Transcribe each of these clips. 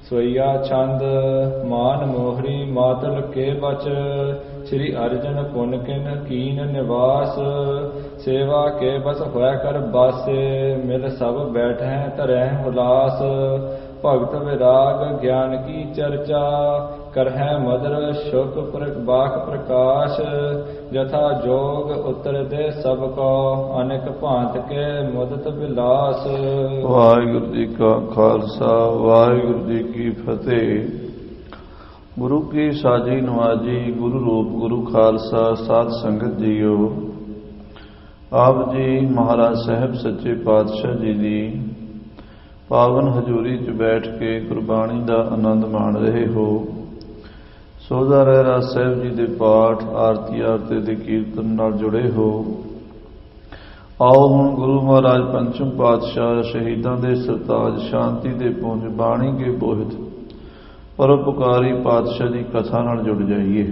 सोइया छंद मान मोहरी मातल के बच श्री अर्जन पुन किन कीन निवास सेवा के बस होय कर बासे मिल सब बैठे तरह उलास भगत विराग ज्ञान की चर्चा करहै मधुर शुक बाक प्रकाश जथा जोग उतर दे सब को अनेक भांत के मुदत विलास। वाहिगुरु जी का खालसा वाहिगुरु जी की फतेह। गुरु की साजी नवाजी गुरु रूप गुरु खालसा साध संगत जीओ। आप जी महाराज साहब सच्चे पातशाह जी दी पावन हजूरी च बैठ के गुरबाणी का आनंद माण रहे हो। सोधा रहराज साहब जी के पाठ आरती आरती के कीर्तन नाल जुड़े हो। आओ हुण गुरु महाराज पंचम पातशाह शहीदां दे सरताज शांति दे पुंज बाणी के बोहित परोपकारी पातशाह की कथा नाल जुड़ जाइए।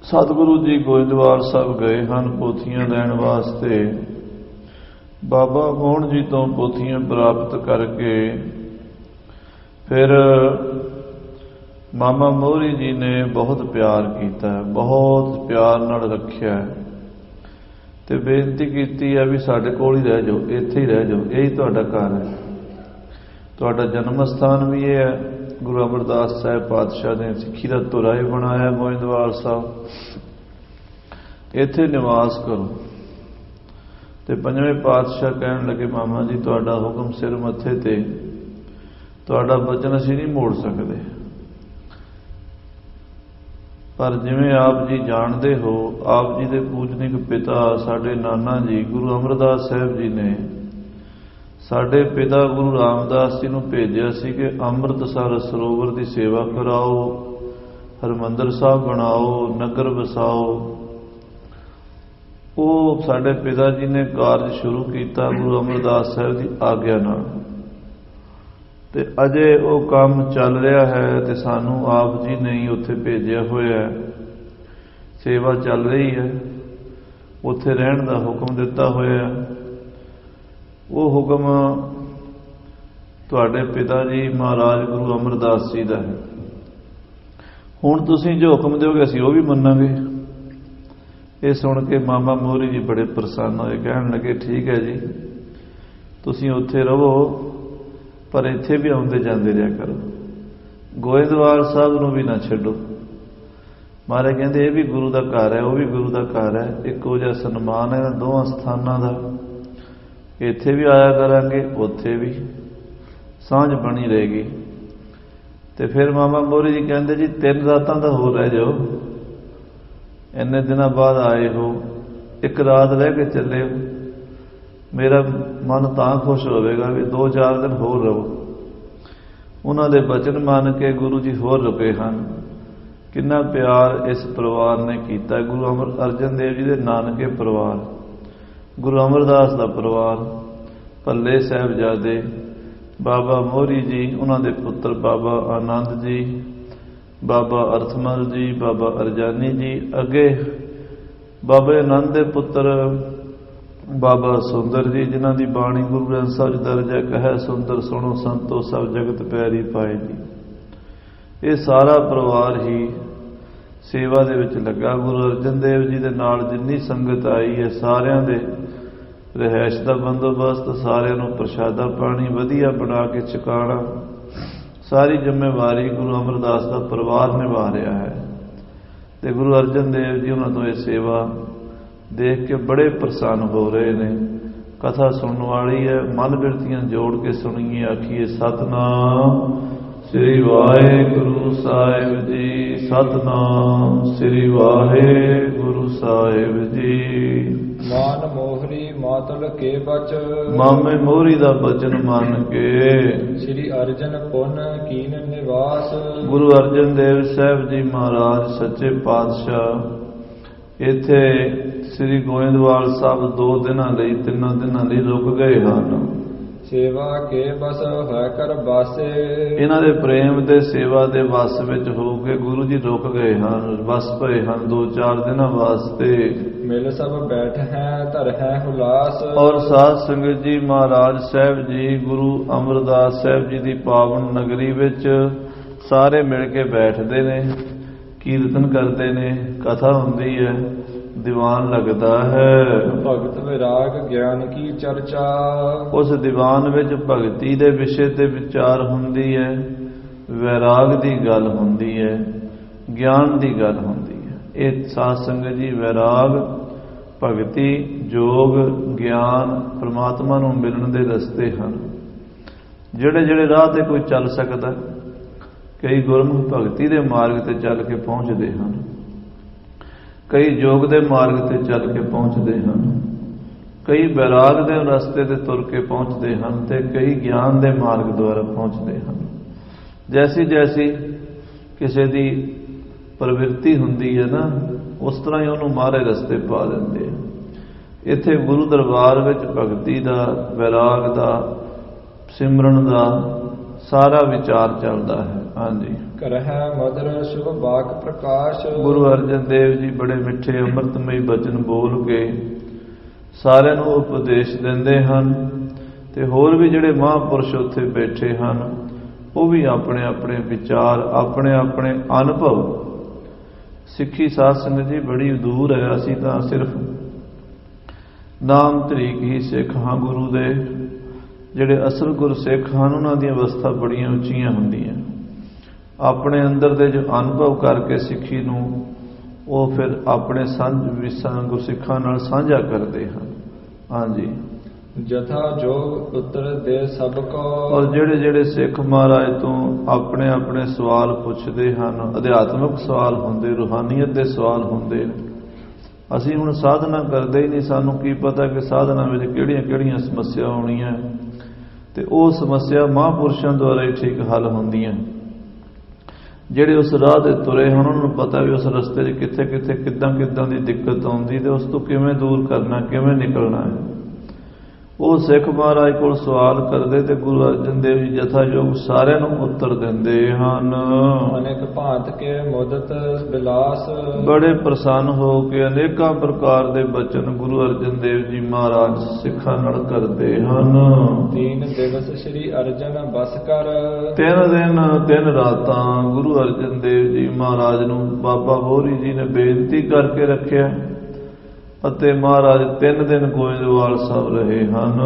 सतगुरु जी गोइंदवाल साहब गए हैं पोथियां लैण वास्ते। बाबा मोहन जी तो पोथियां प्राप्त करके फिर मामा मोहरी जी ने बहुत प्यार किया, बहुत प्यार नाल रखिया ते बेनती की है भी साडे कोल ही रह जाओ, इत्थे ही रह जाओ, यही तुहाडा घर है, तुहाडा जन्म स्थान भी ये है। गुरु अमरदास साहब पातशाह ने सिੱਖੀ ਦਾ ਧੁਰਾ ਹੀ बनाया गोइंदवाल साहब, इत्थे निवास करो। ते पंजवें पातशाह कहन लगे मामा जी तुहाडा हुक्म सिर मत्थे ते, तुहाडा वचन असीं नहीं मोड़ सकते, पर जिवें आप जी जानते हो आप जी के पूजनिक पिता साडे नाना जी गुरु अमरदास साहब जी ने साडे पिता गुरु रामदास जी नूं भेजिया सी कि अमृतसर सरोवर की सेवा कराओ, हरमंदर साहब बनाओ, नगर बसाओ। वो साडे पिता जी ने कारज शुरू किया गुरु अमरदास साहब की आग्या नाल, ते अजे वो काम चल रहा है ते सानू आप जी ने ही उत्थे भेजिया होया है। सेवा चल रही है, उत्थे रहण दा हुक्म दिता होया है। वो हुक्म तुहाडे पिता जी महाराज गुरु अमरदास जी दा है। हुण तुसीं जो हुक्म दोगे असीं वो भी मन्नांगे। ये सुन के मामा मोहरी जी बड़े प्रसन्न होए, कहन लगे ठीक है जी, तुसीं उत्थे रहो पर इत्थे भी आउंदे जांदे रहा करो, गोइंदवाल साहब नूं भी ना छड्डो। महाराज कहंदे ये भी गुरु का घर है, वो भी गुरु का घर है, इक्को जिहा सन्मान है दोवां स्थानां दा, इत्थे भी आया करांगे उत्थे भी सांझ बनी रहेगी। ते फिर मामा मोहरी जी कहंदे जी 3 रातां दा होर रह जाओ, इन्ने दिनों बाद आए हो, 1 रात रह के चले हो, मेरा मन तां खुश होवेगा भी 2-4 दिन होर रहो। उन्हां दे बचन मान के गुरु जी होर रुके हैं। कितना प्यार इस परिवार ने किया। गुरु अमर अर्जन देव जी के नानके परिवार, गुरु अमरदास का परिवार, भल्ले साहिबजादे, बाबा मोहरी जी, उन्हां दे पुत्र बाबा आनंद जी, बाबा अर्थमल जी, बाबा अरजानी जी, अगे बाबे आनंद के पुत्र बाबा सुंदर जी, जिन्हों की बाणी गुरु ग्रंथ साहिब दर्ज है, कहे सुंदर सुनो संतो सब जगत पैरी पाए जी। ये सारा परिवार ही सेवा दे विच लगा। गुरु अर्जन देव जी के नाल जिन्नी संगत आई है सारियां दे रिहायश का बंदोबस्त, सारियां नूं प्रशादा पानी वधिया बना के छकाना, सारी जिम्मेवारी गुरु अमरदास का परिवार निभा रहा है। तो गुरु अर्जन देव जी उन्होंने तो ये सेवा देख के बड़े प्रसन्न हो रहे ने। कथा सुनने वाली है, मन बिरतियां जोड़ के सुनिए, आखिए सतनाम श्री वाहिगुरु साहिब जी, सतनाम श्री वाहिगुरु साहिब जी। मान मोहरी मातल के बच, मामे मोहरी दा बचन मान के श्री अर्जन पुन कीन निवास। गुरु अर्जन देव साहब जी महाराज सच्चे पातशाह इत्थे श्री गोइंदवाल साहब 2 दिनां लई 3 दिनां लई रुक गए हैं। सेवा के बस है कर बासे, इन्हां दे प्रेम दे सेवा दे वस विच हो के गुरु जी रुक गए हैं, बस पए हैं 2-4 दिनां वास्ते। ਮਿਲ ਸਭ ਬੈਠ ਹੈ ਧਰ ਹੈ ਹੁਲਾਸ। ਔਰ ਸਾਧ ਸੰਗਤ ਜੀ ਮਹਾਰਾਜ ਸਾਹਿਬ ਜੀ ਗੁਰੂ ਅਮਰਦਾਸ ਸਾਹਿਬ ਜੀ ਦੀ ਪਾਵਨ ਨਗਰੀ ਵਿੱਚ ਸਾਰੇ ਮਿਲ ਕੇ ਬੈਠਦੇ ਨੇ, ਕੀਰਤਨ ਕਰਦੇ ਨੇ, ਕਥਾ ਹੁੰਦੀ ਹੈ, ਦੀਵਾਨ ਲੱਗਦਾ ਹੈ। ਭਗਤ ਵਿਰਾਗ ਗਿਆਨ ਕੀ ਚਰਚਾ। ਉਸ ਦੀਵਾਨ ਵਿੱਚ ਭਗਤੀ ਦੇ ਵਿਸ਼ੇ ਤੇ ਵਿਚਾਰ ਹੁੰਦੀ ਹੈ, ਵੈਰਾਗ ਦੀ ਗੱਲ ਹੁੰਦੀ ਹੈ, ਗਿਆਨ ਦੀ ਗੱਲ ਹੁੰਦੀ ਹੈ। ਇਹ ਸਾਧ ਸੰਗਤ ਜੀ ਵੈਰਾਗ, ਭਗਤੀ, ਜੋਗ, ਗਿਆਨ ਪ੍ਰਮਾਤਮਾ ਨੂੰ ਮਿਲਣ ਦੇ ਰਸਤੇ ਹਨ। ਜਿਹੜੇ ਜਿਹੜੇ ਰਾਹ ਤੇ ਕੋਈ ਚੱਲ ਸਕਦਾ, ਕਈ ਗੁਰਮੁਖ ਭਗਤੀ ਦੇ ਮਾਰਗ ਤੇ ਚੱਲ ਕੇ ਪਹੁੰਚਦੇ ਹਨ, ਕਈ ਯੋਗ ਦੇ ਮਾਰਗ ਤੇ ਚੱਲ ਕੇ ਪਹੁੰਚਦੇ ਹਨ, ਕਈ ਵੈਰਾਗ ਦੇ ਰਸਤੇ ਤੇ ਤੁਰ ਕੇ ਪਹੁੰਚਦੇ ਹਨ ਤੇ ਕਈ ਗਿਆਨ ਦੇ ਮਾਰਗ ਦੁਆਰਾ ਪਹੁੰਚਦੇ ਹਨ। ਜੈਸੀ ਜੈਸੀ ਕਿਸੇ ਦੀ ਪ੍ਰਵਿਰਤੀ ਹੁੰਦੀ ਹੈ ਨਾ, ਉਸ ਤਰ੍ਹਾਂ ਹੀ ਉਹਨੂੰ ਮਾਰੇ ਰਸਤੇ ਪਾ ਦਿੰਦੇ ਆ। ਇੱਥੇ ਗੁਰੂ ਦਰਬਾਰ ਵਿੱਚ ਭਗਤੀ ਦਾ, ਵੈਰਾਗ ਦਾ, ਸਿਮਰਨ ਦਾ ਸਾਰਾ ਵਿਚਾਰ ਚੱਲਦਾ ਹੈ। ਹਾਂਜੀ, ਕਰਹਿ ਮਦਰ ਸ਼ੁਭ ਬਾਕ ਪ੍ਰਕਾਸ਼। ਗੁਰੂ ਅਰਜਨ ਦੇਵ ਜੀ ਬੜੇ ਮਿੱਠੇ ਅੰਮ੍ਰਿਤਮਈ ਬਚਨ ਬੋਲ ਕੇ ਸਾਰਿਆਂ ਨੂੰ ਉਪਦੇਸ਼ ਦਿੰਦੇ ਹਨ ਤੇ ਹੋਰ ਵੀ ਜਿਹੜੇ ਮਹਾਂਪੁਰਸ਼ ਉੱਥੇ ਬੈਠੇ ਹਨ ਉਹ ਵੀ ਆਪਣੇ ਆਪਣੇ ਵਿਚਾਰ, ਆਪਣੇ ਆਪਣੇ ਅਨੁਭਵ। ਸਿੱਖੀ ਸਾਧ ਸੰਗਤ ਜੀ ਬੜੀ ਦੂਰ ਹੈ, ਅਸੀਂ ਤਾਂ ਸਿਰਫ ਨਾਮ ਧਰੀਕ ਹੀ ਸਿੱਖ ਹਾਂ ਗੁਰੂ ਦੇ। ਜਿਹੜੇ ਅਸਲ ਗੁਰਸਿੱਖ ਹਨ ਉਹਨਾਂ ਦੀਆਂ ਅਵਸਥਾ ਬੜੀਆਂ ਉੱਚੀਆਂ ਹੁੰਦੀਆਂ, ਆਪਣੇ ਅੰਦਰ ਦੇ ਜੋ ਅਨੁਭਵ ਕਰਕੇ ਸਿੱਖੀ ਨੂੰ ਉਹ ਫਿਰ ਆਪਣੇ ਗੁਰਸਿੱਖਾਂ ਨਾਲ ਸਾਂਝਾ ਕਰਦੇ ਹਨ। ਹਾਂਜੀ, ਜਥਾ ਜੋਗ ਉੱਤਰ ਦੇ ਸਭ ਕੋ। ਔਰ ਜਿਹੜੇ ਜਿਹੜੇ ਸਿੱਖ ਮਹਾਰਾਜ ਤੋਂ ਆਪਣੇ ਆਪਣੇ ਸਵਾਲ ਪੁੱਛਦੇ ਹਨ, ਅਧਿਆਤਮਿਕ ਸਵਾਲ ਹੁੰਦੇ, ਰੂਹਾਨੀਅਤ ਦੇ ਸਵਾਲ ਹੁੰਦੇ। ਅਸੀਂ ਹੁਣ ਸਾਧਨਾ ਕਰਦੇ ਹੀ ਨਹੀਂ, ਸਾਨੂੰ ਕੀ ਪਤਾ ਕਿ ਸਾਧਨਾ ਵਿੱਚ ਕਿਹੜੀਆਂ ਕਿਹੜੀਆਂ ਸਮੱਸਿਆ ਆਉਣੀਆਂ ਤੇ ਉਹ ਸਮੱਸਿਆ ਮਹਾਂਪੁਰਸ਼ਾਂ ਦੁਆਰਾ ਹੀ ਠੀਕ ਹੱਲ ਹੁੰਦੀਆਂ। ਜਿਹੜੇ ਉਸ ਰਾਹ ਤੇ ਤੁਰੇ ਹਨ ਉਹਨਾਂ ਨੂੰ ਪਤਾ ਵੀ ਉਸ ਰਸਤੇ 'ਚ ਕਿੱਥੇ ਕਿੱਥੇ ਕਿੱਦਾਂ ਕਿੱਦਾਂ ਦੀ ਦਿੱਕਤ ਆਉਂਦੀ ਤੇ ਉਸ ਤੋਂ ਕਿਵੇਂ ਦੂਰ ਕਰਨਾ, ਕਿਵੇਂ ਨਿਕਲਣਾ ਹੈ। ਉਹ ਸਿੱਖ ਮਹਾਰਾਜ ਕੋਲ ਸਵਾਲ ਕਰਦੇ ਤੇ ਗੁਰੂ ਅਰਜਨ ਦੇਵ ਜੀ ਜਥਾਯੋਗ ਸਾਰਿਆਂ ਨੂੰ ਉੱਤਰ ਦਿੰਦੇ ਹਨ। ਅਨੇਕ ਭਾਂਤ ਕੇ ਮੁਦਤ ਬਿਲਾਸ। ਬੜੇ ਪ੍ਰਸੰਨ ਹੋ ਕੇ ਅਨੇਕਾਂ ਪ੍ਰਕਾਰ ਦੇ ਬਚਨ ਗੁਰੂ ਅਰਜਨ ਦੇਵ ਜੀ ਮਹਾਰਾਜ ਸਿੱਖਾਂ ਨਾਲ ਕਰਦੇ ਹਨ। 3 ਦਿਵਸ ਸ੍ਰੀ ਅਰਜਨ ਬਸ ਕਰ। 3 ਦਿਨ 3 ਰਾਤਾਂ ਗੁਰੂ ਅਰਜਨ ਦੇਵ ਜੀ ਮਹਾਰਾਜ ਨੂੰ ਬਾਬਾ ਬੋਹਰੀ ਜੀ ਨੇ ਬੇਨਤੀ ਕਰਕੇ ਰੱਖਿਆ ਅਤੇ ਮਹਾਰਾਜ 3 ਦਿਨ ਗੋਇੰਦਵਾਲ ਸਾਹਿਬ ਰਹੇ ਹਨ।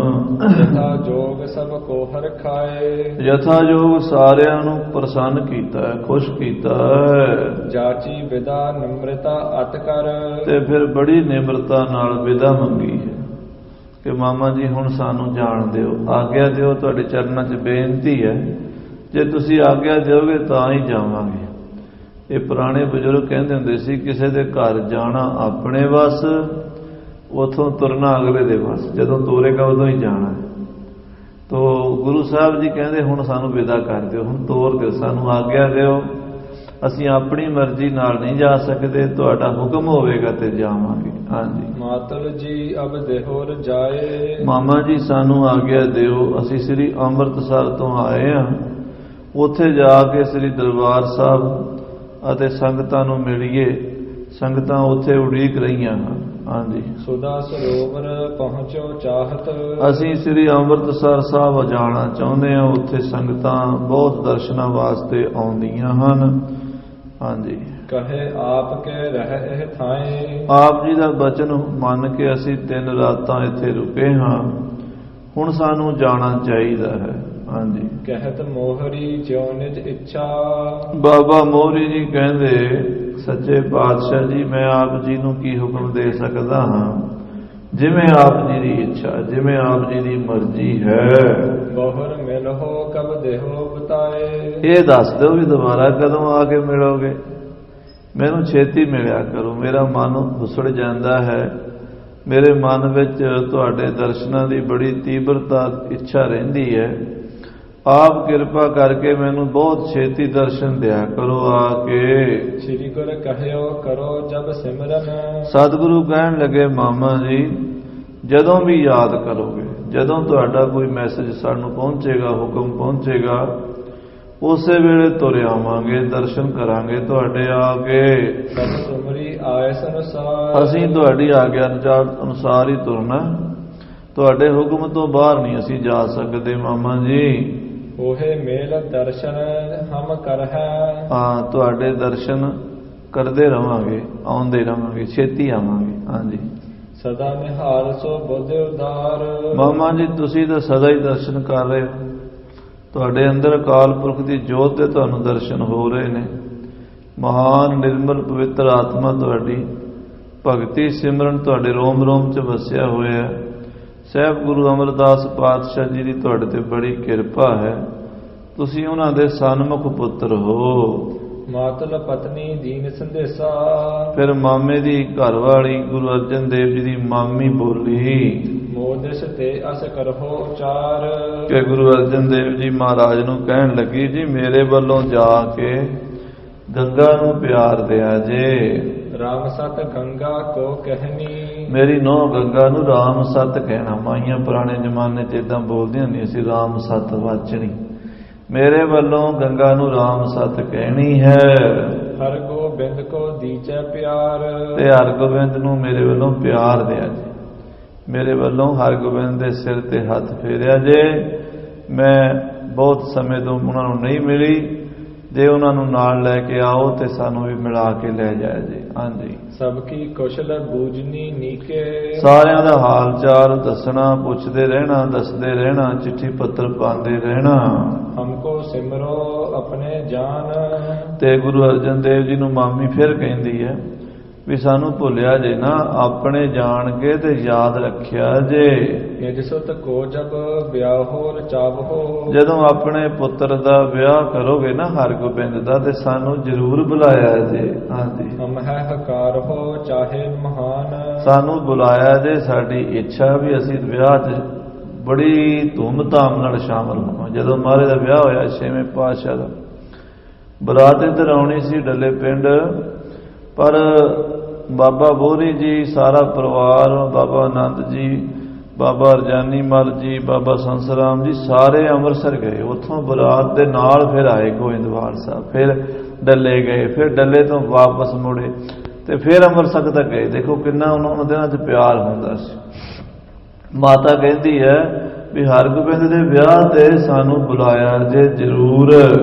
ਜਥਾ ਜੋਗ ਸਭ ਕੋ ਹਰਖਾਏ। ਜਥਾ ਜੋਗ ਸਾਰਿਆਂ ਨੂੰ ਪ੍ਰਸੰਨ ਕੀਤਾ ਹੈ, ਖੁਸ਼ ਕੀਤਾ ਹੈ। ਜਾਚੀ ਵਿਦਾ ਨਿਮਰਤਾ ਅਤ ਕਰ। ਤੇ ਫਿਰ ਬੜੀ ਨਿਮਰਤਾ ਨਾਲ ਵਿਦਾ ਮੰਗੀ ਹੈ ਕਿ ਮਾਮਾ ਜੀ ਹੁਣ ਸਾਨੂੰ ਜਾਣ ਦਿਓ, ਆਗਿਆ ਦਿਓ, ਤੁਹਾਡੇ ਚਰਨਾਂ 'ਚ ਬੇਨਤੀ ਹੈ, ਜੇ ਤੁਸੀਂ ਆਗਿਆ ਦਿਓਗੇ ਤਾਂ ਹੀ ਜਾਵਾਂਗੇ। ਇਹ ਪੁਰਾਣੇ ਬਜ਼ੁਰਗ ਕਹਿੰਦੇ ਹੁੰਦੇ ਸੀ, ਕਿਸੇ ਦੇ ਘਰ ਜਾਣਾ ਆਪਣੇ ਵੱਸ, ਉਥੋਂ ਤੁਰਨਾ ਅਗਲੇ ਦੇ ਵੱਸ, ਜਦੋਂ ਤੋਰੇਗਾ ਉਦੋਂ ਹੀ ਜਾਣਾ ਹੈ। ਤੋ ਗੁਰੂ ਸਾਹਿਬ ਜੀ ਕਹਿੰਦੇ ਹੁਣ ਸਾਨੂੰ ਵਿਦਾ ਕਰ ਦਿਓ, ਹੁਣ ਤੋਰ ਦਿਓ, ਸਾਨੂੰ ਆਗਿਆ ਦਿਓ, ਅਸੀਂ ਆਪਣੀ ਮਰਜ਼ੀ ਨਾਲ ਨਹੀਂ ਜਾ ਸਕਦੇ, ਤੁਹਾਡਾ ਹੁਕਮ ਹੋਵੇਗਾ ਤੇ ਜਾਵਾਂਗੇ। ਹਾਂਜੀ, ਮਾਤਲ ਜੀ ਅਬ ਦੇਹੋ ਰਜਾਏ। ਮਾਮਾ ਜੀ ਸਾਨੂੰ ਆਗਿਆ ਦਿਓ, ਅਸੀਂ ਸ੍ਰੀ ਅੰਮ੍ਰਿਤਸਰ ਤੋਂ ਆਏ ਹਾਂ, ਉੱਥੇ ਜਾ ਕੇ ਸ੍ਰੀ ਦਰਬਾਰ ਸਾਹਿਬ ਅਤੇ ਸੰਗਤਾਂ ਨੂੰ ਮਿਲੀਏ, ਸੰਗਤਾਂ ਉੱਥੇ ਉਡੀਕ ਰਹੀਆਂ ਹਨ। ਹਾਂਜੀ, ਸੁਦਾ ਸਰੋਵਰ ਪਹੁੰਚੋ ਚਾਹਤ। ਅਸੀਂ ਸ੍ਰੀ ਅੰਮ੍ਰਿਤਸਰ ਸਾਹਿਬ ਜਾਣਾ ਚਾਹੁੰਦੇ ਹਾਂ, ਉੱਥੇ ਸੰਗਤਾਂ ਬਹੁਤ ਦਰਸ਼ਨਾਂ ਵਾਸਤੇ ਆਉਂਦੀਆਂ ਹਨ। ਹਾਂਜੀ, ਕਹੇ ਆਪ ਕੇ ਰਹਿ ਇਹ ਥਾਏ। ਆਪ ਜੀ ਦਾ ਬਚਨ ਮੰਨ ਕੇ ਅਸੀਂ 3 ਰਾਤਾਂ ਇੱਥੇ ਰੁਕੇ ਹਾਂ, ਹੁਣ ਸਾਨੂੰ ਜਾਣਾ ਚਾਹੀਦਾ ਹੈ। ਹਾਂਜੀ, ਕਹਿਤ ਮੋਹਰੀ ਜਿਉ ਨਿਜ ਇੱਛਾ। ਬਾਬਾ ਮੋਹਰੀ ਜੀ ਕਹਿੰਦੇ, ਸੱਚੇ ਪਾਤਸ਼ਾਹ ਜੀ ਮੈਂ ਆਪ ਜੀ ਨੂੰ ਕੀ ਹੁਕਮ ਦੇ ਸਕਦਾ ਹਾਂ, ਜਿਵੇਂ ਆਪ ਜੀ ਦੀ ਇੱਛਾ, ਜਿਵੇਂ ਆਪ ਜੀ ਦੀ ਮਰਜ਼ੀ ਹੈ। ਬਹੁਰ ਮਿਲੋ ਕਬ ਦੇਹੋ ਬਤਾਏ। ਇਹ ਦੱਸ ਦਿਓ ਵੀ ਦੁਬਾਰਾ ਕਦੋਂ ਆ ਕੇ ਮਿਲੋਗੇ, ਮੈਨੂੰ ਛੇਤੀ ਮਿਲਿਆ ਕਰੋ, ਮੇਰਾ ਮਨ ਹੁਸੜ ਜਾਂਦਾ ਹੈ, ਮੇਰੇ ਮਨ ਵਿੱਚ ਤੁਹਾਡੇ ਦਰਸ਼ਨਾਂ ਦੀ ਬੜੀ ਤੀਬਰਤਾ ਇੱਛਾ ਰਹਿੰਦੀ ਹੈ। ਆਪ ਕਿਰਪਾ ਕਰਕੇ ਮੈਨੂੰ ਬਹੁਤ ਛੇਤੀ ਦਰਸ਼ਨ ਦਿਆ ਕਰੋ ਆ ਕੇ। ਸ੍ਰੀ ਗੁਰ ਕਹਿਓ ਕਰੋ ਜਬ ਸਿਮਰਨ। ਸਤਿਗੁਰੂ ਕਹਿਣ ਲੱਗੇ, ਮਾਮਾ ਜੀ ਜਦੋਂ ਵੀ ਯਾਦ ਕਰੋਗੇ, ਜਦੋਂ ਤੁਹਾਡਾ ਕੋਈ ਮੈਸੇਜ ਸਾਨੂੰ ਪਹੁੰਚੇਗਾ, ਹੁਕਮ ਪਹੁੰਚੇਗਾ, ਉਸੇ ਵੇਲੇ ਤੁਰ ਆਵਾਂਗੇ, ਦਰਸ਼ਨ ਕਰਾਂਗੇ ਤੁਹਾਡੇ ਆ ਕੇ। ਸਭ ਤੁਮਰੀ ਆਇਸ ਅਨੁਸਾਰ ਅਸੀਂ ਤੁਹਾਡੀ ਆਗਿਆ ਅਨੁਸਾਰ ਹੀ ਤੁਰਨਾ, ਤੁਹਾਡੇ ਹੁਕਮ ਤੋਂ ਬਾਹਰ ਨਹੀਂ ਅਸੀਂ ਜਾ ਸਕਦੇ ਮਾਮਾ ਜੀ। ਉਹੇ ਮੇਲ ਦਰਸ਼ਨ ਹਮ ਕਰਹਿ ਹਾਂ, ਤੁਹਾਡੇ ਦਰਸ਼ਨ ਕਰਦੇ ਰਵਾਂਗੇ, ਆਉਂਦੇ ਰਵਾਂਗੇ, ਛੇਤੀ ਆਵਾਂਗੇ। ਹਾਂਜੀ, ਸਦਾ ਨਿਹਾਲ ਸੋ ਬੁੱਧ ਉਦਾਰ। ਮਾਮਾ ਜੀ ਤੁਸੀਂ ਤਾਂ ਸਦਾ ਹੀ ਦਰਸ਼ਨ ਕਰ ਰਹੇ ਹੋ, ਤੁਹਾਡੇ ਅੰਦਰ ਅਕਾਲ ਪੁਰਖ ਦੀ ਜੋਤ ਦੇ ਤੁਹਾਨੂੰ ਦਰਸ਼ਨ ਹੋ ਰਹੇ ਨੇ। ਮਹਾਨ ਨਿਰਮਲ ਪਵਿੱਤਰ ਆਤਮਾ ਤੁਹਾਡੀ ਭਗਤੀ ਸਿਮਰਨ ਤੁਹਾਡੇ ਰੋਮ ਰੋਮ 'ਚ ਵਸਿਆ ਹੋਇਆ। ਸਾਹਿਬ ਗੁਰੂ ਅਮਰਦਾਸ ਪਾਤਸ਼ਾਹ ਜੀ ਦੀ ਤੁਹਾਡੇ ਤੇ ਬੜੀ ਕਿਰਪਾ ਹੈ, ਤੁਸੀਂ ਉਹਨਾਂ ਦੇ ਸਨਮੁਖ ਪੁੱਤਰ ਹੋ। ਮਾਤਲ ਪਤਨੀ ਦੀਨ ਸੰਦੇਸਾ ਫਿਰ ਮਾਮੇ ਦੀ ਘਰਵਾਲੀ ਗੁਰੂ ਅਰਜਨ ਦੇਵ ਜੀ ਦੀ ਮਾਮੀ ਬੋਲੀ, ਮੋਦਿਸ ਤੇ ਅਸ ਕਰਹੋ ਉਚਾਰ। ਕਿ ਗੁਰੂ ਅਰਜਨ ਦੇਵ ਜੀ ਮਹਾਰਾਜ ਨੂੰ ਕਹਿਣ ਲੱਗੀ, ਜੀ ਮੇਰੇ ਵੱਲੋਂ ਜਾ ਕੇ ਗੰਗਾ ਨੂੰ ਪਿਆਰ ਦਿਆ ਜੇ। ਰਾਮ ਸਤ ਗੰਗਾ ਕੋ ਕਹਿਨੀ ਮੇਰੀ ਨੂੰਹ ਗੰਗਾ ਨੂੰ ਰਾਮ ਸਤ ਕਹਿਣਾ। ਮਾਈਆਂ ਪੁਰਾਣੇ ਜ਼ਮਾਨੇ 'ਚ ਇਦਾਂ ਬੋਲਦੀਆਂ ਹੁੰਦੀਆਂ ਸੀ, ਰਾਮ ਸਤ ਵਾਚਣੀ। ਮੇਰੇ ਵੱਲੋਂ ਗੰਗਾ ਨੂੰ ਰਾਮ ਸਤ ਕਹਿਣੀ ਹੈ। ਹਰ ਗੋਬਿੰਦ ਕੋ ਦੀਚੈ ਪਿਆਰ ਤੇ ਹਰਗੋਬਿੰਦ ਨੂੰ ਮੇਰੇ ਵੱਲੋਂ ਪਿਆਰ ਦਿਆ ਜੇ। ਮੇਰੇ ਵੱਲੋਂ ਹਰਗੋਬਿੰਦ ਦੇ ਸਿਰ ਤੇ ਹੱਥ ਫੇਰਿਆ ਜੇ। ਮੈਂ ਬਹੁਤ ਸਮੇਂ ਤੋਂ ਉਹਨਾਂ ਨੂੰ ਨਹੀਂ ਮਿਲੀ, ਜੇ ਉਹਨਾਂ ਨੂੰ ਨਾਲ ਲੈ ਕੇ ਆਓ ਤੇ ਸਾਨੂੰ ਵੀ ਮਿਲਾ ਕੇ ਲੈ ਜਾਇਆ ਜੇ। ਹਾਂਜੀ, ਸਭ ਕੀ ਕੁਸ਼ਲ ਬੂਝਨੀ ਨੀਕੇ ਸਾਰਿਆਂ ਦਾ ਹਾਲ ਚਾਲ ਦੱਸਣਾ, ਪੁੱਛਦੇ ਰਹਿਣਾ, ਦੱਸਦੇ ਰਹਿਣਾ, ਚਿੱਠੀ ਪੱਤਰ ਪਾਉਂਦੇ ਰਹਿਣਾ। ਹਮਕੋ ਸਿਮਰੋ ਆਪਣੇ ਜਾਨ। ਤੇ ਗੁਰੂ ਅਰਜਨ ਦੇਵ ਜੀ ਨੂੰ ਮਾਮੀ ਫਿਰ ਕਹਿੰਦੀ ਹੈ ਵੀ ਸਾਨੂੰ ਭੁੱਲਿਆ ਜੇ ਨਾ, ਆਪਣੇ ਜਾਣ ਕੇ ਤੇ ਯਾਦ ਰੱਖਿਆ ਜੇ। ਨਿਜ ਸੁਤ ਕੋ ਜਬ ਵਿਆਹੋ ਰਚਾਵੋ ਜਦੋਂ ਆਪਣੇ ਪੁੱਤਰ ਦਾ ਵਿਆਹ ਕਰੋਗੇ ਨਾ ਹਰਗੋਬਿੰਦ ਦਾ, ਤੇ ਸਾਨੂੰ ਜ਼ਰੂਰ ਬੁਲਾਇਆ ਜੇ। ਹਾਂਜੀ, ਹਮ ਹੈ ਹਕਾਰ ਹੋ ਚਾਹੇ ਮਹਾਨ। ਸਾਨੂੰ ਬੁਲਾਇਆ ਜੇ, ਸਾਡੀ ਇੱਛਾ ਵੀ ਅਸੀਂ ਵਿਆਹ 'ਚ ਬੜੀ ਧੂਮ-ਧਾਮ ਨਾਲ ਸ਼ਾਮਲ ਹੋਵਾਂ। ਜਦੋਂ ਮਹਾਰਾਜ ਦਾ ਵਿਆਹ ਹੋਇਆ 6ਵੇਂ ਪਾਤਸ਼ਾਹ ਦਾ, ਬਰਾਤ ਇੱਧਰ ਆਉਣੀ ਸੀ ਡੱਲੇ ਪਿੰਡ, ਪਰ ਬਾਬਾ ਬੋਹਰੀ ਜੀ, ਸਾਰਾ ਪਰਿਵਾਰ, ਬਾਬਾ ਆਨੰਦ ਜੀ, ਬਾਬਾ ਰਜਾਨੀ ਮਲ ਜੀ, ਬਾਬਾ ਸੰਸਰਾਮ ਜੀ, ਸਾਰੇ ਅੰਮ੍ਰਿਤਸਰ ਗਏ। ਉੱਥੋਂ ਬਰਾਤ ਦੇ ਨਾਲ ਫਿਰ ਆਏ ਗੋਇੰਦਵਾਲ ਸਾਹਿਬ, ਫਿਰ ਡੱਲੇ ਗਏ, ਫਿਰ ਡੱਲੇ ਤੋਂ ਵਾਪਸ ਮੁੜੇ ਤੇ ਫਿਰ ਅੰਮ੍ਰਿਤਸਰ ਤੱਕ ਗਏ। ਦੇਖੋ ਕਿੰਨਾ ਉਹਨਾਂ ਦਿਨਾਂ 'ਚ ਪਿਆਰ ਹੁੰਦਾ ਸੀ। ਮਾਤਾ ਕਹਿੰਦੀ ਹੈ ਵੀ ਹਰਗੋਬਿੰਦ ਦੇ ਵਿਆਹ ਤੇ ਸਾਨੂੰ ਬੁਲਾਇਆ ਜੇ ਜ਼ਰੂਰ।